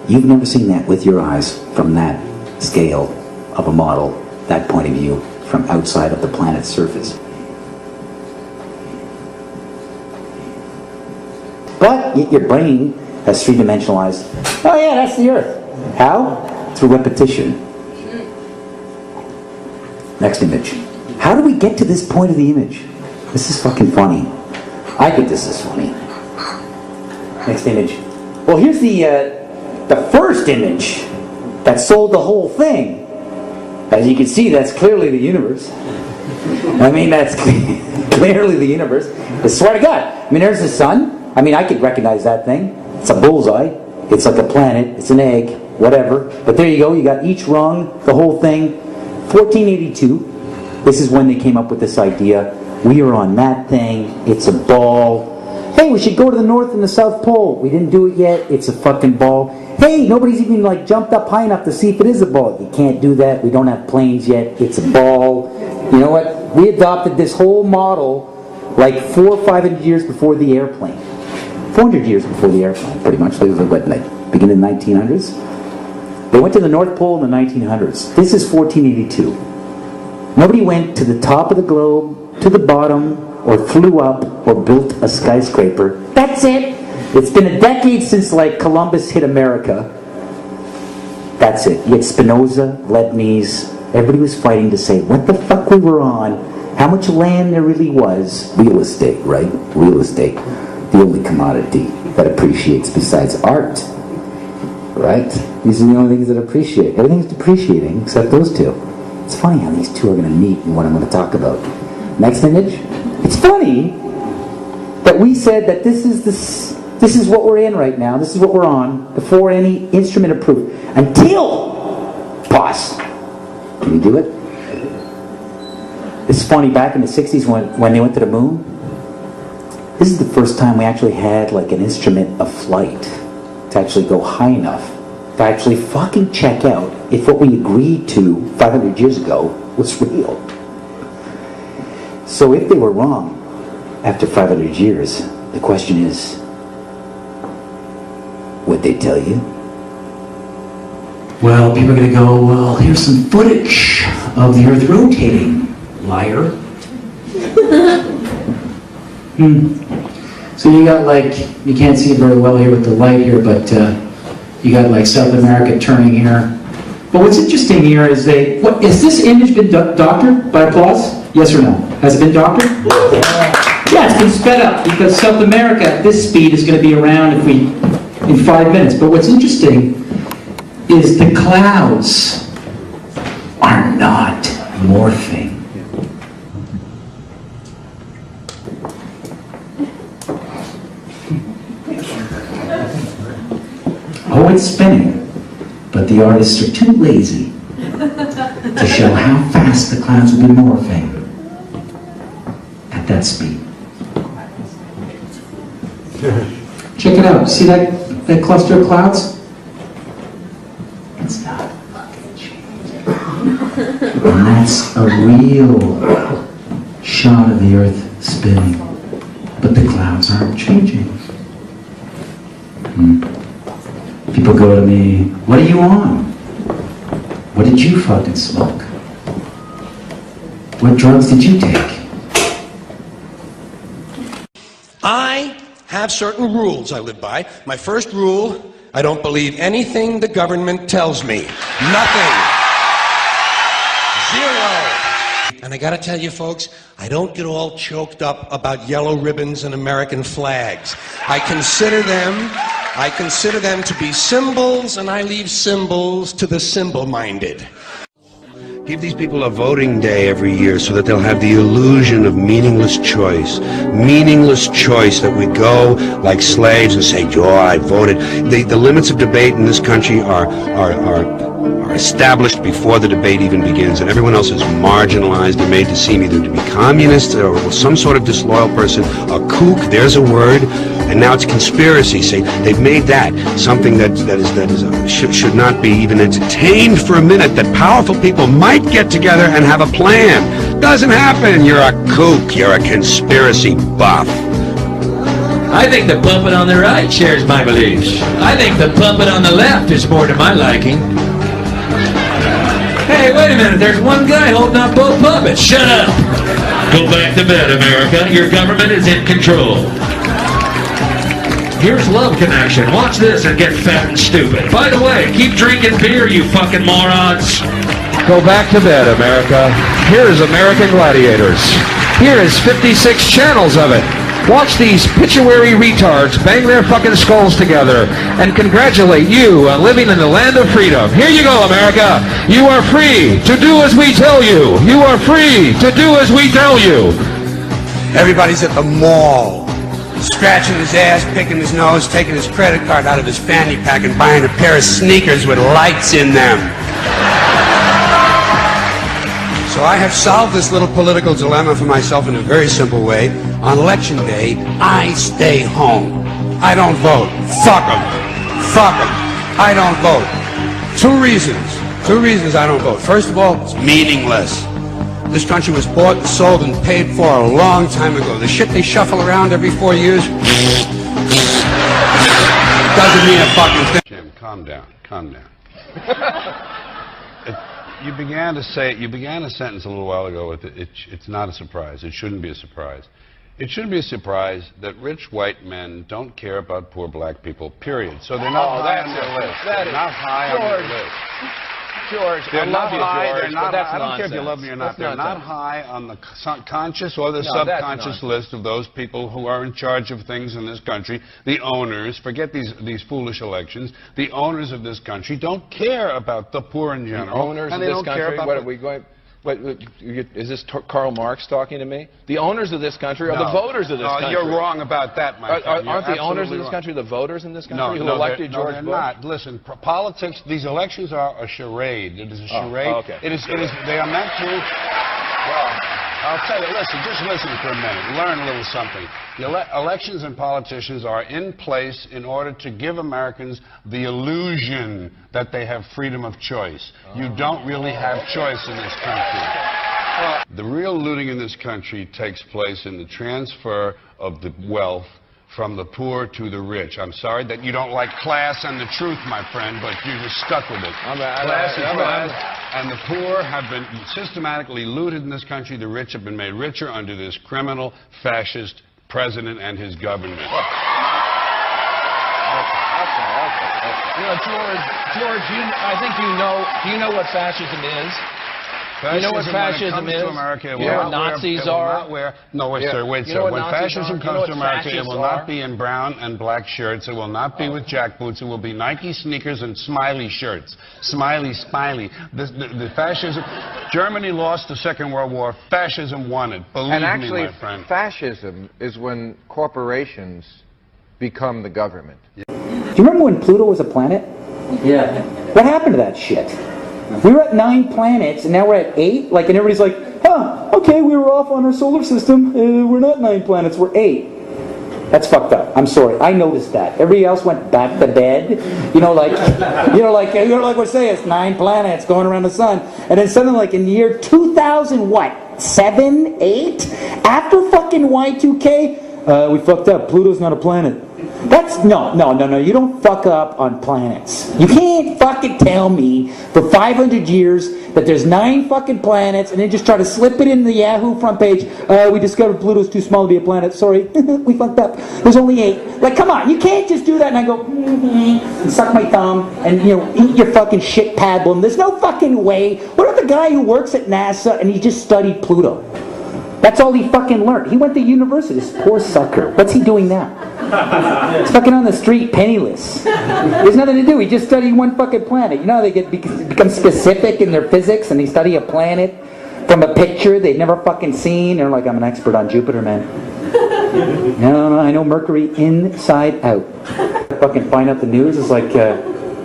You've never seen that with your eyes from that scale of a model, that point of view, from outside of the planet's surface. But yet your brain has three-dimensionalized, oh yeah, that's the Earth. How? Through repetition. Next image. How do we get to this point of the image? This is fucking funny. I think this is funny. Next image. Well, here's the first image that sold the whole thing. As you can see, that's clearly the universe. I mean, that's clearly the universe. I swear to God. I mean, there's the sun. I mean, I could recognize that thing. It's a bullseye. It's like a planet. It's an egg. Whatever. But there you go. You got each rung, the whole thing. 1482. This is when they came up with this idea. We are on that thing. It's a ball. Hey, we should go to the North and the South Pole. We didn't do it yet. It's a fucking ball. Hey, nobody's even like jumped up high enough to see if it is a ball. You can't do that. We don't have planes yet. It's a ball. You know what? We adopted this whole model like 400 or 500 years before the airplane. 400 years before the airplane, pretty much. It was like beginning of the 1900s. They went to the North Pole in the 1900s. This is 1482. Nobody went to the top of the globe, to the bottom, or flew up, or built a skyscraper. That's it. It's been a decade since like Columbus hit America. That's it. You had Spinoza, Leibniz. Everybody was fighting to say what the fuck we were on, how much land there really was. Real estate, right? Real estate. The only commodity that appreciates besides art. Right? These are the only things that appreciate. Everything's depreciating except those two. It's funny how these two are going to meet and what I'm going to talk about. Next image. It's funny that we said that this is what we're in right now. This is what we're on before any instrument approved. Until, pause. Can you do it? It's funny, back in the 60s when they went to the moon, this is the first time we actually had like an instrument of flight to actually go high enough to actually fucking check out if what we agreed to 500 years ago was real. So if they were wrong after 500 years, the question is, would they tell you? Well, people are going to go, well, here's some footage of the Earth rotating, liar. So you got like, you can't see it very well here with the light here, but you got like South America turning here. But what's interesting here is has this image been doctored by applause? Yes or no? Has it been doctored? Yeah, it's been sped up because South America at this speed is going to be around in 5 minutes. But what's interesting is the clouds are not morphing. Oh, it's spinning, but the artists are too lazy to show how fast the clouds will be morphing at that speed. Check it out. See that cluster of clouds? It's not fucking changing. And that's a real shot of the Earth spinning. But the clouds aren't changing. People go to me, what are you on? What did you fucking smoke? What drugs did you take? I have certain rules I live by. My first rule, I don't believe anything the government tells me. Nothing. Zero. And I gotta tell you folks, I don't get all choked up about yellow ribbons and American flags. I consider them to be symbols, and I leave symbols to the symbol-minded. Give these people a voting day every year so that they'll have the illusion of meaningless choice. Meaningless choice, that we go like slaves and say, oh, I voted. The limits of debate in this country are are established before the debate even begins, and everyone else is marginalized and made to seem either to be communist or some sort of disloyal person, a kook, there's a word, and now it's conspiracy. See, they've made that something that should not be even entertained for a minute, that powerful people might get together and have a plan. Doesn't happen. You're a kook. You're a conspiracy buff. I think the puppet on the right shares my beliefs. I think the puppet on the left is more to my liking. Hey, wait a minute. There's one guy holding up both puppets. Shut up. Go back to bed, America. Your government is in control. Here's Love Connection. Watch this and get fat and stupid. By the way, keep drinking beer, you fucking morons. Go back to bed, America. Here's American Gladiators. Here is 56 channels of it. Watch these pituitary retards bang their fucking skulls together and congratulate you on living in the land of freedom. Here you go, America. You are free to do as we tell you. You are free to do as we tell you. Everybody's at the mall, scratching his ass, picking his nose, taking his credit card out of his fanny pack and buying a pair of sneakers with lights in them. So I have solved this little political dilemma for myself in a very simple way. On election day, I stay home. I don't vote. Fuck them. Fuck them. I don't vote. Two reasons I don't vote. First of all, it's meaningless. This country was bought, sold, and paid for a long time ago. The shit they shuffle around every 4 years doesn't mean a fucking thing. Jim, calm down. Calm down. You began a sentence a little while ago with it's not a surprise. It shouldn't be a surprise. It shouldn't be a surprise that rich white men don't care about poor black people, period. So they're not high on their list. They're not high on their list. George, They're I love you, high, George, they're not, but that's I don't care if you nonsense. love me or not. That's They're not nonsense. high on the conscious or the subconscious list of those people who are in charge of things in this country. The owners, forget these foolish elections, the owners of this country don't care about the poor in general. The owners and of they this don't care country? about What are we going... is this Karl Marx talking to me? The owners of this country are the voters of this country. You're wrong about that, my friend. Aren't the owners of absolutely this wrong. country the voters in this country No, who elected George they're Bush? not. Listen, politics, these elections are a charade. It is a charade. Oh, okay. It is, they are meant to, well, I'll tell you, just listen for a minute. Learn a little something. The elections and politicians are in place in order to give Americans the illusion that they have freedom of choice. You don't really have choice in this country. The real looting in this country takes place in the transfer of the wealth from the poor to the rich. I'm sorry that you don't like class and the truth, my friend, but you're just stuck with it. And the poor have been systematically looted in this country. The rich have been made richer under this criminal, fascist president and his government. You know, George, I think do you know what fascism is? You know what fascism is? To America, you know what Nazis are? No, wait, sir, wait, sir. When fascism comes to America, it will not be in brown and black shirts. It will not be with jackboots. It will be Nike sneakers and smiley shirts. Smiley. The fascism. Germany lost the Second World War. Fascism won it. Believe and actually, me, my friend. Fascism is when corporations become the government. Do you remember when Pluto was a planet? Yeah. What happened to that shit? We were at 9 planets, and now we're at 8? Like, and everybody's like, huh, okay, we were off on our solar system. We're not 9 planets, we're 8. That's fucked up. I'm sorry. I noticed that. Everybody else went back to bed. like we're saying, it's 9 planets going around the sun. And then suddenly, like in the year 2000, what? 7, 8? After fucking Y2K, we fucked up. Pluto's not a planet. That's no. You don't fuck up on planets. You can't fucking tell me for 500 years that there's 9 fucking planets and then just try to slip it in the Yahoo front page. We discovered Pluto's too small to be a planet. Sorry, we fucked up. There's only 8. Like, come on, you can't just do that and I go and suck my thumb and eat your fucking shit pablum. There's no fucking way. What about the guy who works at NASA and he just studied Pluto? That's all he fucking learned. He went to university. This poor sucker. What's he doing now? He's fucking on the street, penniless. There's nothing to do. He just studied one fucking planet. You know how they become specific in their physics and they study a planet from a picture they've never fucking seen. They're like, I'm an expert on Jupiter, man. No, I know Mercury inside out. Fucking find out the news. It's like,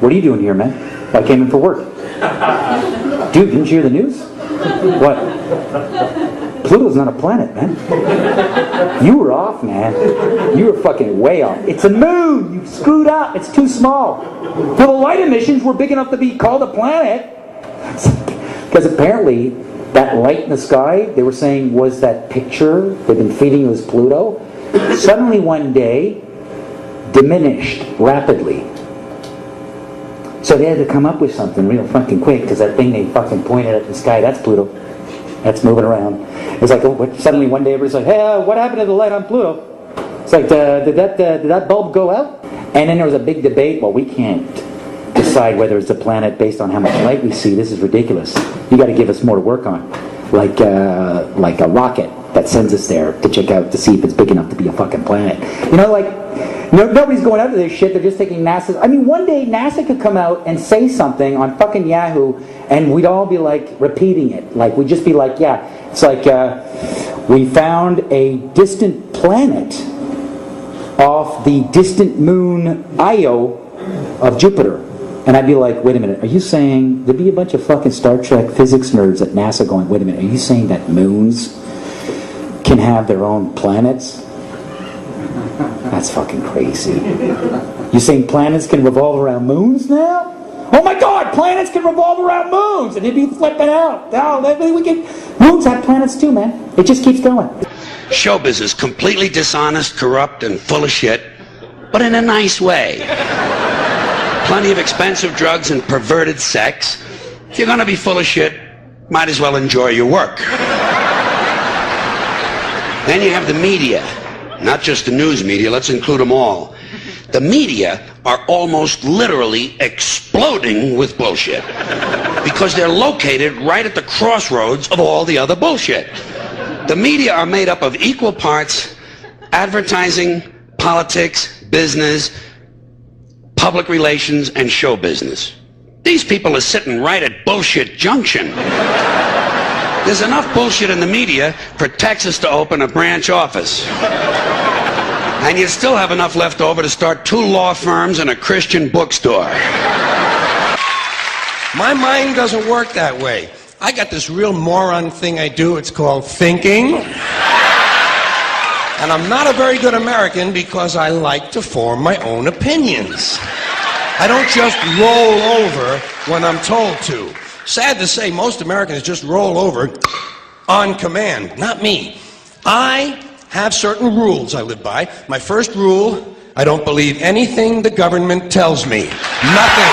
what are you doing here, man? I came in for work. Dude, didn't you hear the news? What? Pluto's not a planet, man. You were off, man. You were fucking way off. It's a moon. You screwed up. It's too small. Well, the light emissions were big enough to be called a planet. Because apparently, that light in the sky, they were saying, was that picture they've been feeding you as Pluto. Suddenly one day, diminished rapidly. So they had to come up with something real fucking quick, because that thing they fucking pointed at the sky, that's Pluto. That's moving around. It's like, suddenly one day everybody's like, hey, what happened to the light on Pluto? It's like, did that bulb go out? And then there was a big debate. Well, we can't decide whether it's a planet based on how much light we see. This is ridiculous. You got to give us more to work on. Like a rocket that sends us there to check out to see if it's big enough to be a fucking planet. You know, like, nobody's going after this shit. They're just taking NASA's. I mean, one day NASA could come out and say something on fucking Yahoo, and we'd all be like repeating it. Like, we'd just be like, yeah. It's like, we found a distant planet off the distant moon Io of Jupiter. And I'd be like, wait a minute, are you saying, there'd be a bunch of fucking Star Trek physics nerds at NASA going, wait a minute, are you saying that moons can have their own planets? That's fucking crazy. You saying planets can revolve around moons now? Oh my God, planets can revolve around moons, and they'd be flipping out. Moons have planets too, man. It just keeps going. Showbiz is completely dishonest, corrupt, and full of shit, but in a nice way. Plenty of expensive drugs and perverted sex. If you're gonna be full of shit, might as well enjoy your work. Then you have the media. Not just the news media, let's include them all. The media are almost literally exploding with bullshit because they're located right at the crossroads of all the other bullshit. The media are made up of equal parts advertising, politics, business, public relations, and show business. These people are sitting right at bullshit junction. There's enough bullshit in the media for Texas to open a branch office. And you still have enough left over to start 2 law firms and a Christian bookstore. My mind doesn't work that way. I got this real moron thing I do. It's called thinking. And I'm not a very good American because I like to form my own opinions. I don't just roll over when I'm told to. Sad to say, most Americans just roll over on command. Not me. I have certain rules I live by. My first rule, I don't believe anything the government tells me. Nothing.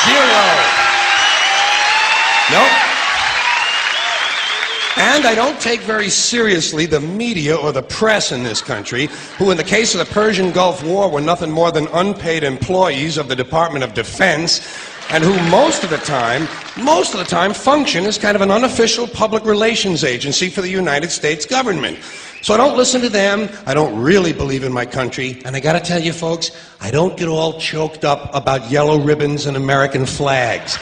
Zero. Nope. And I don't take very seriously the media or the press in this country, who in the case of the Persian Gulf War were nothing more than unpaid employees of the Department of Defense, and who most of the time function as kind of an unofficial public relations agency for the United States government. So I don't listen to them. I don't really believe in my country. And I gotta tell you folks, I don't get all choked up about yellow ribbons and American flags.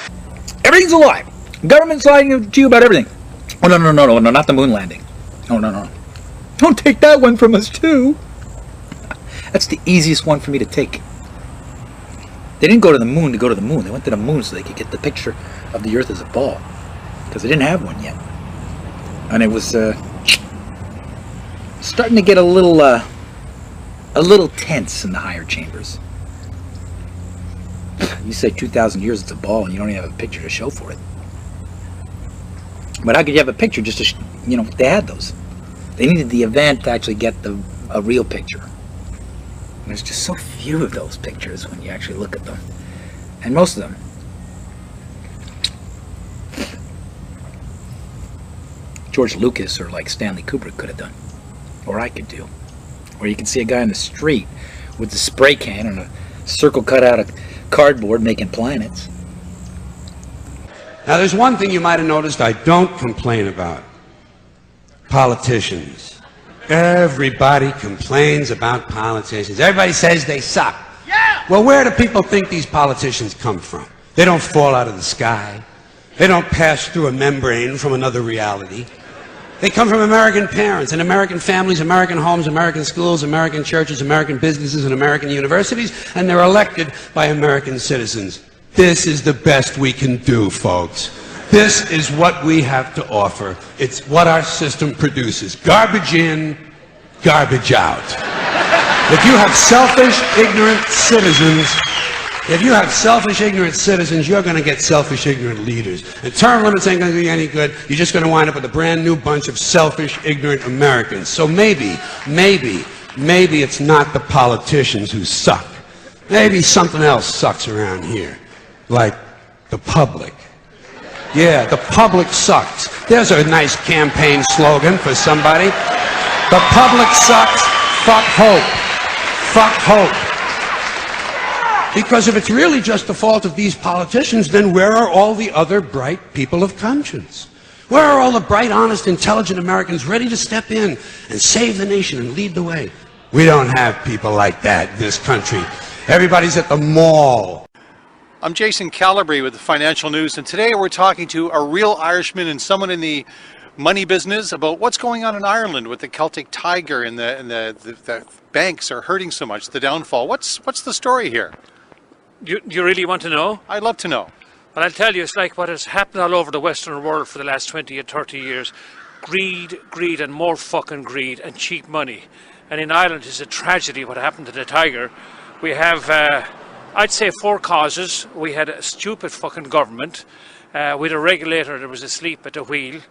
Everything's a lie. Government's lying to you about everything. Oh, no, not the moon landing. No. Don't take that one from us, too. That's the easiest one for me to take. They didn't go to the moon to go to the moon. They went to the moon so they could get the picture of the Earth as a ball. Because they didn't have one yet. And it was starting to get a little tense in the higher chambers. You say 2,000 years it's a ball and you don't even have a picture to show for it. But how could you have a picture just to, they had those. They needed the event to actually get a real picture. And there's just so few of those pictures when you actually look at them. And most of them. George Lucas or like Stanley Kubrick could have done. Or I could do. Or you can see a guy in the street with a spray can and a circle cut out of cardboard making planets. Now, there's one thing you might have noticed I don't complain about. Politicians. Everybody complains about politicians. Everybody says they suck. Yeah! Well, where do people think these politicians come from? They don't fall out of the sky. They don't pass through a membrane from another reality. They come from American parents and American families, American homes, American schools, American churches, American businesses, and American universities, and they're elected by American citizens. This is the best we can do, folks. This is what we have to offer. It's what our system produces. Garbage in, garbage out. If you have selfish, ignorant citizens, you're going to get selfish, ignorant leaders. And term limits ain't going to do you any good. You're just going to wind up with a brand new bunch of selfish, ignorant Americans. So maybe it's not the politicians who suck. Maybe something else sucks around here. Like the public. Yeah, the public sucks. There's a nice campaign slogan for somebody. The public sucks. Fuck hope. Fuck hope. Because if it's really just the fault of these politicians, then where are all the other bright people of conscience? Where are all the bright, honest, intelligent Americans ready to step in and save the nation and lead the way? We don't have people like that in this country. Everybody's at the mall. I'm Jason Calabrese with the Financial News, and today we're talking to a real Irishman and someone in the money business about what's going on in Ireland with the Celtic Tiger and the banks are hurting so much, the downfall. What's the story here? You really want to know? I'd love to know. Well, I'll tell you, it's like what has happened all over the Western world for the last 20 or 30 years. Greed, and more fucking greed and cheap money. And in Ireland, it's a tragedy what happened to the Tiger. We have, I'd say, 4 causes. We had a stupid fucking government. We had a regulator that was asleep at the wheel.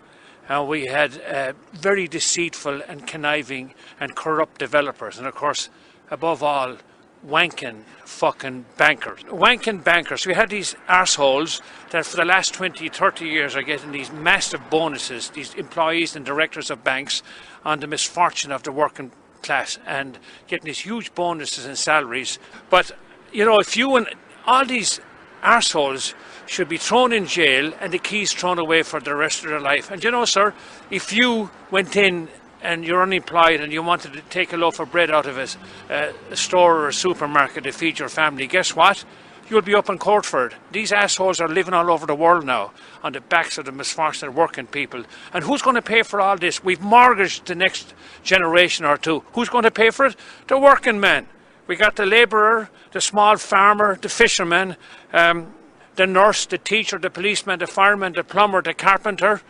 We had very deceitful and conniving and corrupt developers. And of course, above all, wanking fucking bankers. Wanking bankers. We had these arseholes that for the last 20, 30 years are getting these massive bonuses, these employees and directors of banks, on the misfortune of the working class and getting these huge bonuses and salaries. But, you know, if you and all these arseholes should be thrown in jail and the keys thrown away for the rest of their life. And you know, sir, if you went in and you're unemployed and you wanted to take a loaf of bread out of a store or a supermarket to feed your family, guess what? You'll be up in court for it. These assholes are living all over the world now on the backs of the misfortunate working people. And who's going to pay for all this? We've mortgaged the next generation or two. Who's going to pay for it? The working man. We got the labourer, the small farmer, the fisherman, the nurse, the teacher, the policeman, the fireman, the plumber, the carpenter.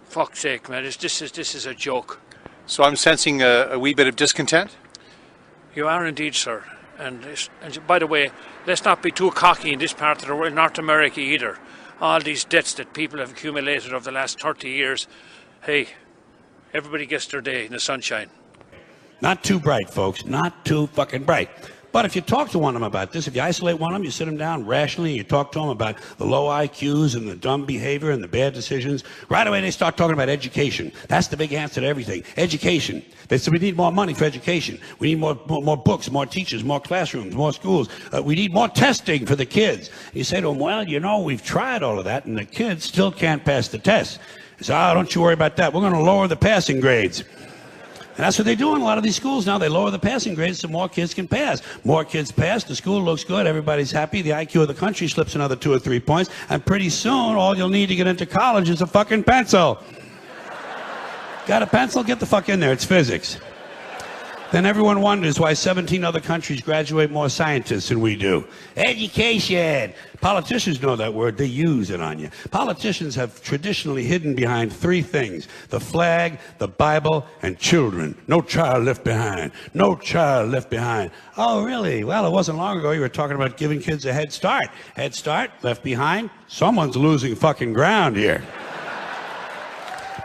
Fuck's sake, man, this is a joke. So I'm sensing a wee bit of discontent? You are indeed, sir. And by the way, let's not be too cocky in this part of the world, North America either. All these debts that people have accumulated over the last 30 years. Hey, everybody gets their day in the sunshine. Not too bright, folks. Not too fucking bright. But if you talk to one of them about this, if you isolate one of them, you sit them down rationally, you talk to them about the low IQs and the dumb behavior and the bad decisions, right away they start talking about education. That's the big answer to everything. Education. They say we need more money for education. We need more books, more teachers, more classrooms, more schools. We need more testing for the kids. You say to them, well, you know, we've tried all of that and the kids still can't pass the test. They say, oh, don't you worry about that. We're going to lower the passing grades. And that's what they do in a lot of these schools now. They lower the passing grades so more kids can pass. More kids pass, the school looks good, everybody's happy, the IQ of the country slips another 2 or 3 points, and pretty soon all you'll need to get into college is a fucking pencil. Got a pencil? Get the fuck in there, it's physics. Then everyone wonders why 17 other countries graduate more scientists than we do. Education. Politicians know that word. They use it on you. Politicians have traditionally hidden behind 3 things: the flag, the Bible, and children. No child left behind. No child left behind. Oh, really? Well, it wasn't long ago you were talking about giving kids a head start. Head start, left behind. Someone's losing fucking ground here.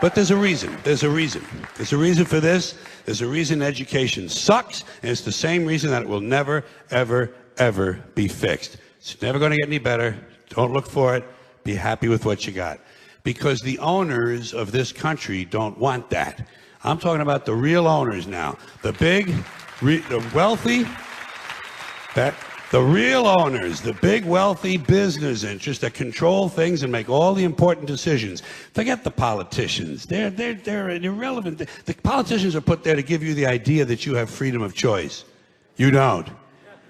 But there's a reason. There's a reason. There's a reason for this. There's a reason education sucks, and it's the same reason that it will never, ever, ever be fixed. It's never going to get any better. Don't look for it. Be happy with what you got. Because the owners of this country don't want that. I'm talking about the real owners now. The big, the wealthy, the real owners, the big wealthy business interests that control things and make all the important decisions. Forget the politicians. They're irrelevant. The politicians are put there to give you the idea that you have freedom of choice. You don't.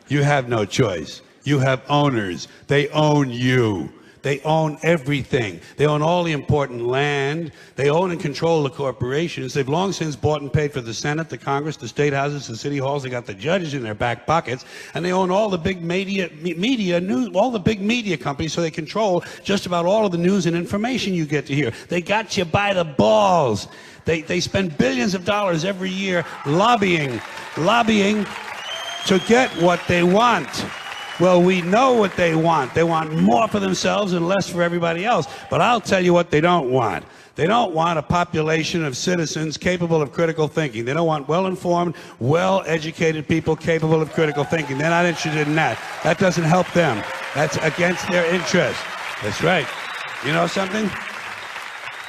You have no choice. You have owners. They own you. They own everything. They own all the important land. They own and control the corporations. They've long since bought and paid for the Senate, the Congress, the state houses, the city halls. They got the judges in their back pockets, and they own all the big media news, all the big media companies. So they control just about all of the news and information you get to hear. They got you by the balls. They spend billions of dollars every year lobbying to get what they want. Well, we know what they want. They want more for themselves and less for everybody else. But I'll tell you what they don't want. They don't want a population of citizens capable of critical thinking. They don't want well-informed, well-educated people capable of critical thinking. They're not interested in that. That doesn't help them. That's against their interest. That's right. You know something?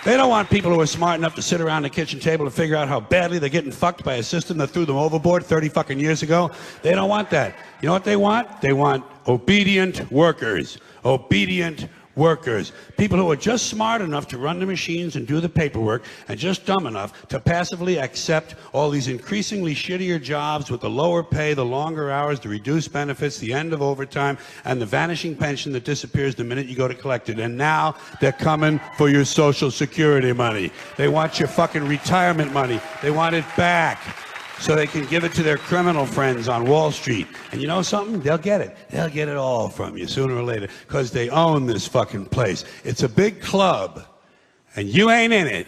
They don't want people who are smart enough to sit around the kitchen table to figure out how badly they're getting fucked by a system that threw them overboard 30 fucking years ago. They don't want that. You know what they want? They want obedient workers. Obedient workers. People who are just smart enough to run the machines and do the paperwork, and just dumb enough to passively accept all these increasingly shittier jobs with the lower pay, the longer hours, the reduced benefits, the end of overtime, and the vanishing pension that disappears the minute you go to collect it. And now they're coming for your Social Security money. They want your fucking retirement money. They want it back, so they can give it to their criminal friends on Wall Street. And you know something? They'll get it. They'll get it all from you sooner or later, because they own this fucking place. It's a big club, and you ain't in it.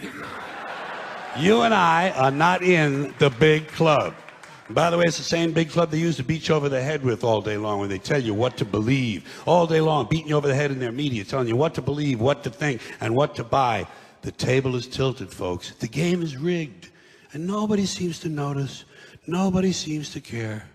You and I are not in the big club. And by the way, it's the same big club they use to beat you over the head with all day long when they tell you what to believe. All day long, beating you over the head in their media, telling you what to believe, what to think, and what to buy. The table is tilted, folks. The game is rigged. And nobody seems to notice. Nobody seems to care.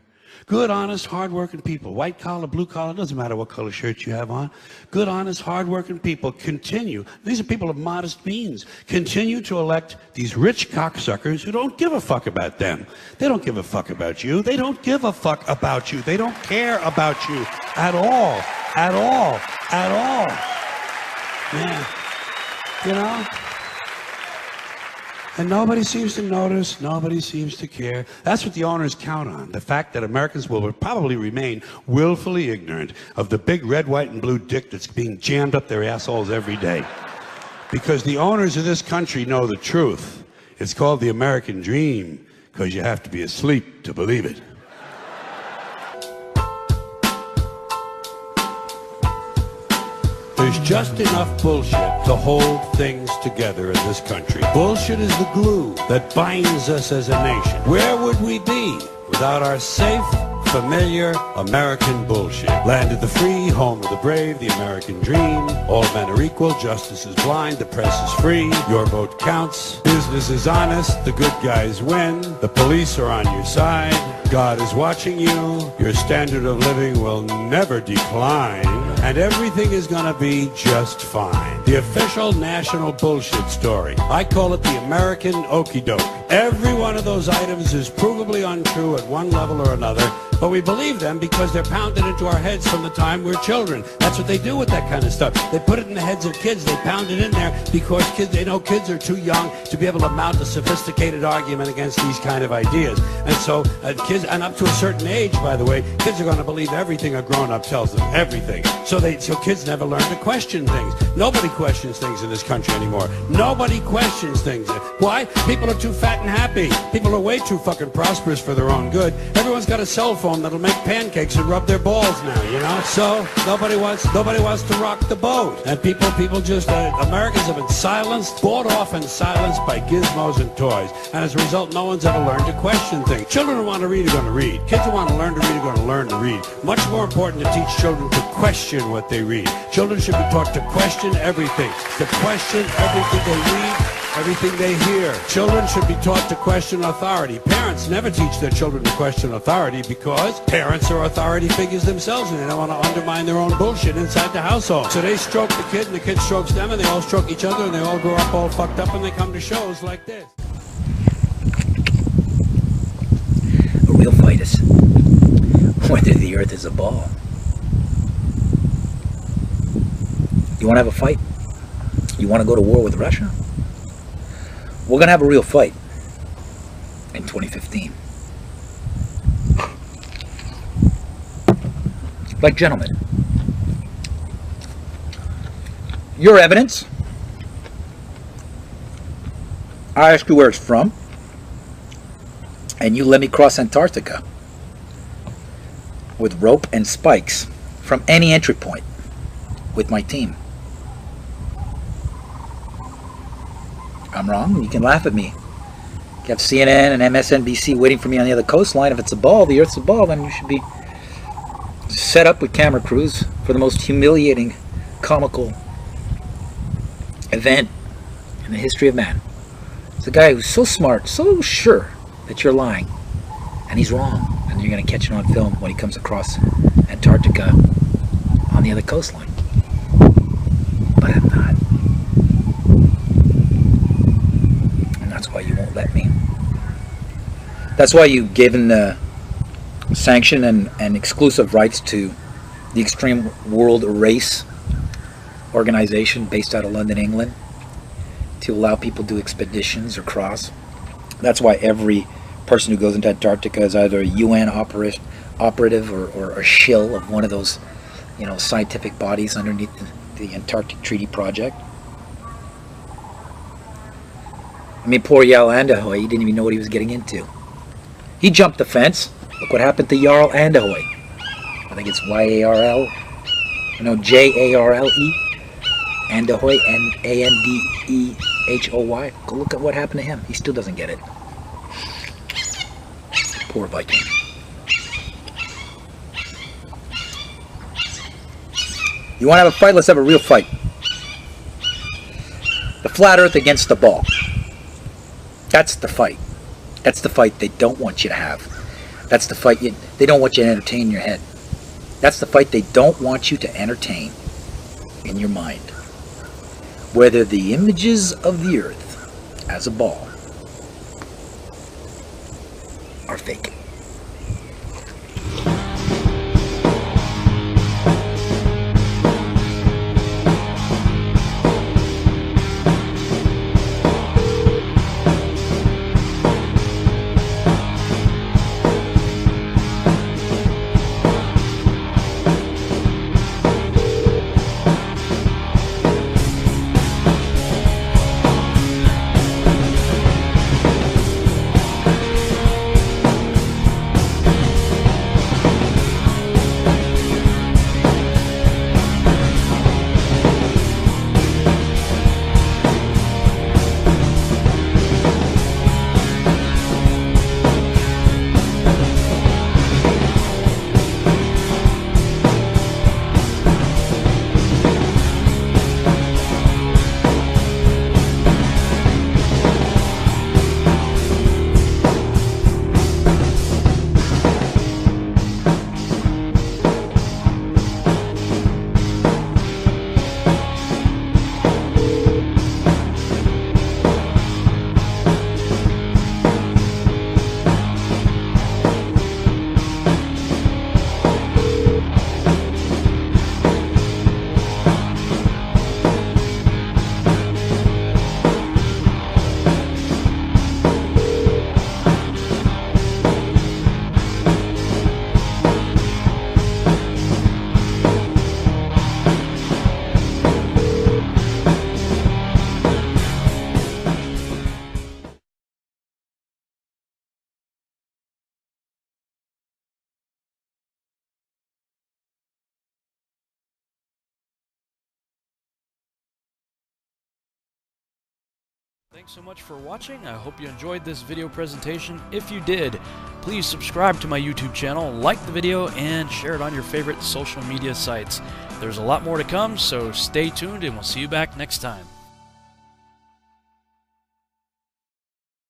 Good, honest, hard-working people, white collar, blue collar, doesn't matter what color shirt you have on. Good, honest, hard-working people continue. These are people of modest means. Continue to elect these rich cocksuckers who don't give a fuck about them. They don't give a fuck about you. They don't give a fuck about you. They don't care about you at all. At all. At all. Yeah. You know? And nobody seems to notice, nobody seems to care. That's what the owners count on, the fact that Americans will probably remain willfully ignorant of the big red, white, and blue dick that's being jammed up their assholes every day. Because the owners of this country know the truth. It's called the American dream, because you have to be asleep to believe it. There's just enough bullshit to hold things together in this country. Bullshit is the glue that binds us as a nation. Where would we be without our safe, familiar American bullshit? Land of the free, home of the brave, the American dream. All men are equal, justice is blind, the press is free, your vote counts. Business is honest, the good guys win. The police are on your side. God is watching you. Your standard of living will never decline. And everything is gonna be just fine. The official national bullshit story. I call it the American okie doke. Every one of those items is provably untrue at one level or another, but we believe them because they're pounded into our heads from the time we're children. That's what they do with that kind of stuff. They put it in the heads of kids. They pound it in there because they know kids are too young to be able to mount a sophisticated argument against these kind of ideas. And so kids, and up to a certain age, by the way, kids are going to believe everything a grown-up tells them. Everything. So kids never learn to question things. Nobody questions things in this country anymore. Nobody questions things. Why? People are too fat and happy. People are way too fucking prosperous for their own good. Everyone's got a cell phone that'll make pancakes and rub their balls now, you know? So nobody wants to rock the boat. And people just, Americans have been silenced, bought off and silenced by gizmos and toys. And as a result, no one's ever learned to question things. Children who want to read are going to read. Kids who want to learn to read are going to learn to read. Much more important to teach children to question what they read. Children should be taught to question everything. To question everything they read, everything they hear. Children should be taught to question authority. Parents never teach their children to question authority because parents are authority figures themselves and they don't want to undermine their own bullshit inside the household. So they stroke the kid and the kid strokes them and they all stroke each other and they all grow up all fucked up and they come to shows like this. A real fight is whether the earth is a ball. You want to have a fight? You want to go to war with Russia? We're going to have a real fight in 2015. Like gentlemen, your evidence. I ask you where it's from, and you let me cross Antarctica with rope and spikes from any entry point with my team. I'm wrong. You can laugh at me. You have CNN and MSNBC waiting for me on the other coastline. If it's a ball, the Earth's a ball, then you should be set up with camera crews for the most humiliating, comical event in the history of man. It's a guy who's so smart, so sure that you're lying, and he's wrong, and you're going to catch it on film when he comes across Antarctica on the other coastline. But I'm not. And that's why you won't let me. That's why you've given the sanction and exclusive rights to the Extreme World Race organization based out of London, England, to allow people to do expeditions or cross. That's why every person who goes into Antarctica is either a UN operative or a shill of one of those, you know, scientific bodies underneath the Antarctic Treaty Project. I mean, poor Jarl Anderhoy, he didn't even know what he was getting into. He jumped the fence. Look what happened to Jarl Anderhoy. I think it's Y-A-R-L, no, J-A-R-L-E. Anderhoy, N-A-N-D-E-H-O-Y. Go look at what happened to him. He still doesn't get it. Poor Viking. You want to have a fight? Let's have a real fight. The flat earth against the ball. That's the fight. That's the fight they don't want you to have. That's the fight they don't want you to entertain in your head. That's the fight they don't want you to entertain in your mind. Whether the images of the earth as a ball are fake. Thanks so much for watching. I hope you enjoyed this video presentation. If you did, please subscribe to my YouTube channel, like the video, and share it on your favorite social media sites. There's a lot more to come, so stay tuned and we'll see you back next time.